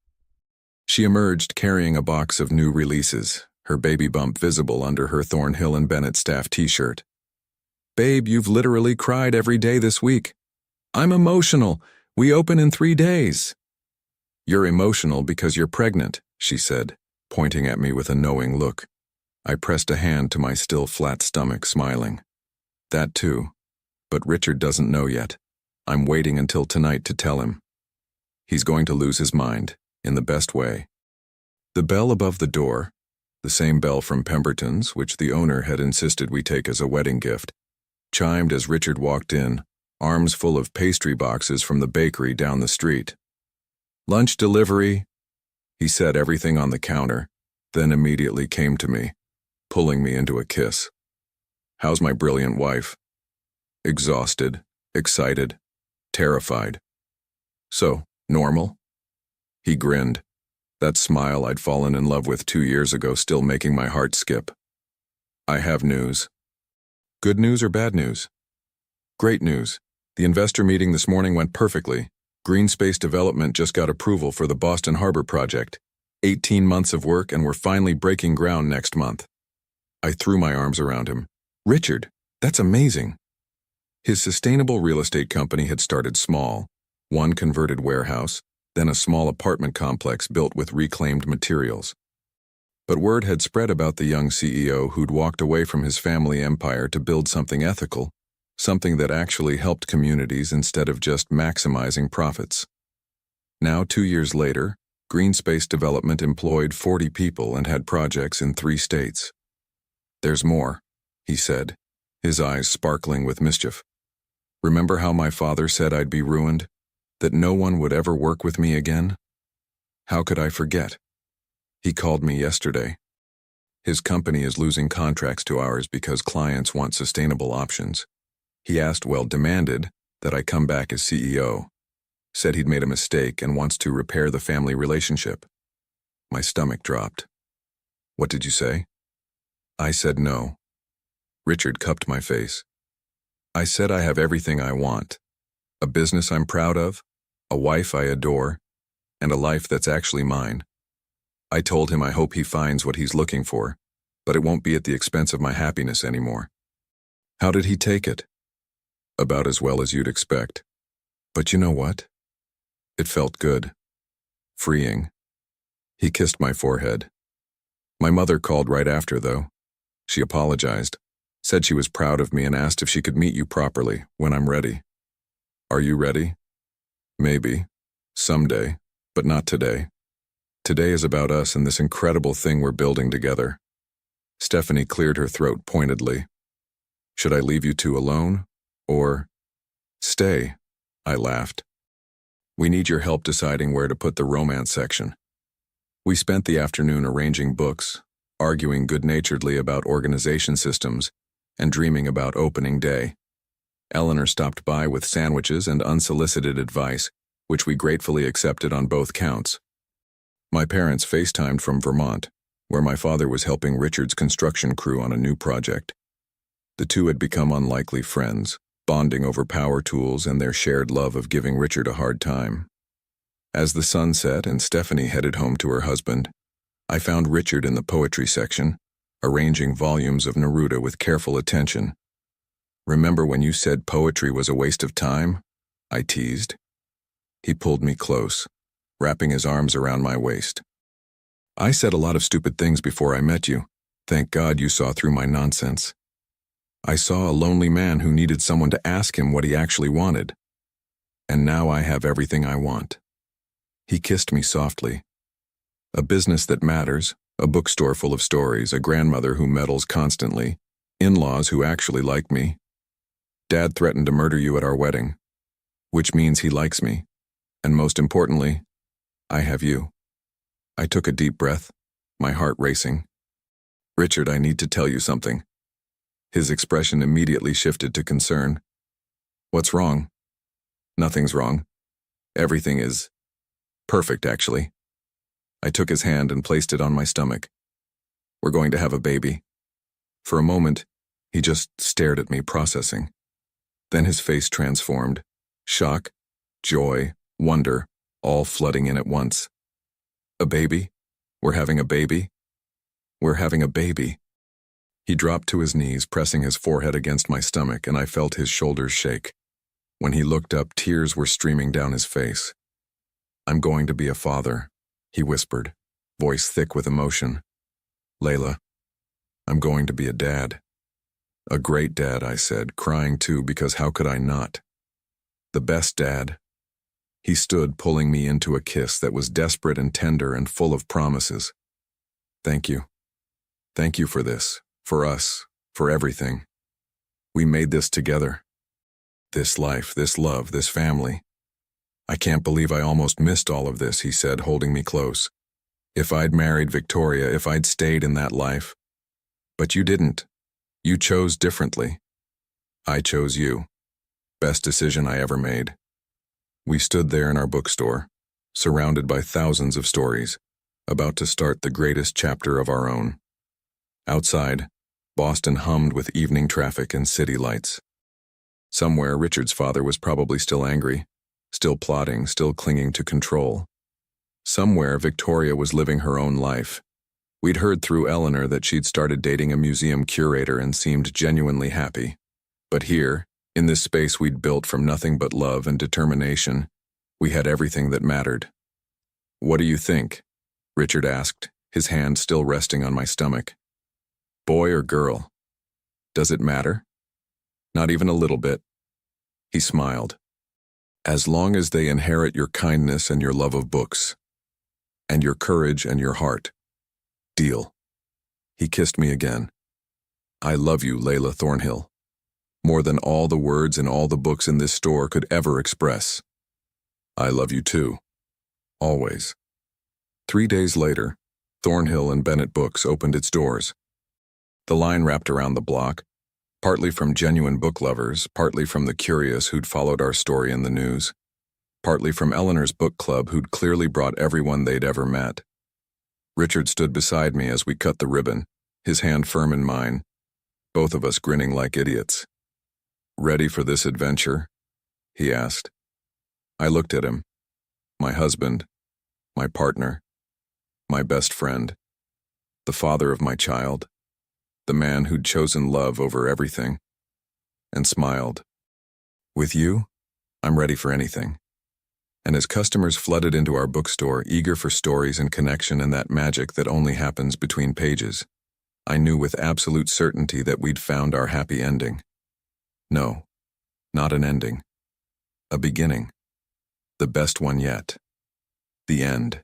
She emerged carrying a box of new releases, her baby bump visible under her Thornhill and Bennett staff t-shirt. Babe, you've literally cried every day this week. I'm emotional. We open in 3 days. You're emotional because you're pregnant, she said, pointing at me with a knowing look. I pressed a hand to my still flat stomach, smiling. That too. But Richard doesn't know yet. I'm waiting until tonight to tell him. He's going to lose his mind, in the best way. The bell above the door, the same bell from Pemberton's, which the owner had insisted we take as a wedding gift, chimed as Richard walked in, arms full of pastry boxes from the bakery down the street. Lunch delivery, he said everything on the counter, then immediately came to me, pulling me into a kiss. How's my brilliant wife? Exhausted, excited, terrified. So, normal? He grinned, that smile I'd fallen in love with 2 years ago still making my heart skip. I have news. Good news or bad news? Great news. The investor meeting this morning went perfectly. Green Space Development just got approval for the Boston Harbor project. 18 months of work and we're finally breaking ground next month. I threw my arms around him. Richard, that's amazing. His sustainable real estate company had started small, one converted warehouse, then a small apartment complex built with reclaimed materials. But word had spread about the young CEO who'd walked away from his family empire to build something ethical, something that actually helped communities instead of just maximizing profits. Now, 2 years later, Green Space Development employed 40 people and had projects in 3 states. There's more, he said, his eyes sparkling with mischief. Remember how my father said I'd be ruined? That no one would ever work with me again? How could I forget? He called me yesterday. His company is losing contracts to ours because clients want sustainable options. He asked, well, demanded, that I come back as CEO. Said he'd made a mistake and wants to repair the family relationship. My stomach dropped. What did you say? I said no. Richard cupped my face. I said I have everything I want. A business I'm proud of, a wife I adore, and a life that's actually mine. I told him I hope he finds what he's looking for, but it won't be at the expense of my happiness anymore. How did he take it? About as well as you'd expect. But you know what? It felt good. Freeing. He kissed my forehead. My mother called right after, though. She apologized, said she was proud of me and asked if she could meet you properly when I'm ready. Are you ready? Maybe. Someday. But not today. Today is about us and this incredible thing we're building together. Stephanie cleared her throat pointedly. Should I leave you two alone? Or stay? I laughed. We need your help deciding where to put the romance section. We spent the afternoon arranging books, arguing good-naturedly about organization systems, and dreaming about opening day. Eleanor stopped by with sandwiches and unsolicited advice, which we gratefully accepted on both counts. My parents FaceTimed from Vermont, where my father was helping Richard's construction crew on a new project. The two had become unlikely friends, bonding over power tools and their shared love of giving Richard a hard time. As the sun set and Stephanie headed home to her husband, I found Richard in the poetry section, arranging volumes of Neruda with careful attention. Remember when you said poetry was a waste of time? I teased. He pulled me close, wrapping his arms around my waist. I said a lot of stupid things before I met you. Thank God you saw through my nonsense. I saw a lonely man who needed someone to ask him what he actually wanted. And now I have everything I want. He kissed me softly. A business that matters, a bookstore full of stories, a grandmother who meddles constantly, in-laws who actually like me. Dad threatened to murder you at our wedding, which means he likes me. And most importantly, I have you. I took a deep breath, my heart racing. Richard, I need to tell you something. His expression immediately shifted to concern. What's wrong? Nothing's wrong. Everything is perfect, actually. I took his hand and placed it on my stomach. We're going to have a baby. For a moment, he just stared at me, processing. Then his face transformed. Shock, joy, wonder, all flooding in at once. A baby? We're having a baby? We're having a baby. He dropped to his knees, pressing his forehead against my stomach, and I felt his shoulders shake. When he looked up, tears were streaming down his face. I'm going to be a father, he whispered, voice thick with emotion. Layla, I'm going to be a dad. A great dad, I said, crying too, because how could I not? The best dad. He stood, pulling me into a kiss that was desperate and tender and full of promises. Thank you. Thank you for this, for us, for everything. We made this together. This life, this love, this family. I can't believe I almost missed all of this, he said, holding me close. If I'd married Victoria, if I'd stayed in that life. But you didn't. You chose differently. I chose you. Best decision I ever made. We stood there in our bookstore, surrounded by thousands of stories, about to start the greatest chapter of our own. Outside, Boston hummed with evening traffic and city lights. Somewhere, Richard's father was probably still angry, still plotting, still clinging to control. Somewhere, Victoria was living her own life. We'd heard through Eleanor that she'd started dating a museum curator and seemed genuinely happy. But here, in this space we'd built from nothing but love and determination, we had everything that mattered. What do you think? Richard asked, his hand still resting on my stomach. Boy or girl? Does it matter? Not even a little bit. He smiled. As long as they inherit your kindness and your love of books, and your courage and your heart. Deal. He kissed me again. I love you, Layla Thornhill. More than all the words in all the books in this store could ever express. I love you too. Always. 3 days later, Thornhill and Bennett Books opened its doors. The line wrapped around the block, partly from genuine book lovers, partly from the curious who'd followed our story in the news, partly from Eleanor's book club who'd clearly brought everyone they'd ever met. Richard stood beside me as we cut the ribbon, his hand firm in mine, both of us grinning like idiots. "Ready for this adventure?" he asked. I looked at him. My husband, my partner, my best friend, the father of my child, the man who'd chosen love over everything, and smiled. "With you, I'm ready for anything." And as customers flooded into our bookstore, eager for stories and connection and that magic that only happens between pages, I knew with absolute certainty that we'd found our happy ending. No, not an ending. A beginning. The best one yet. The end.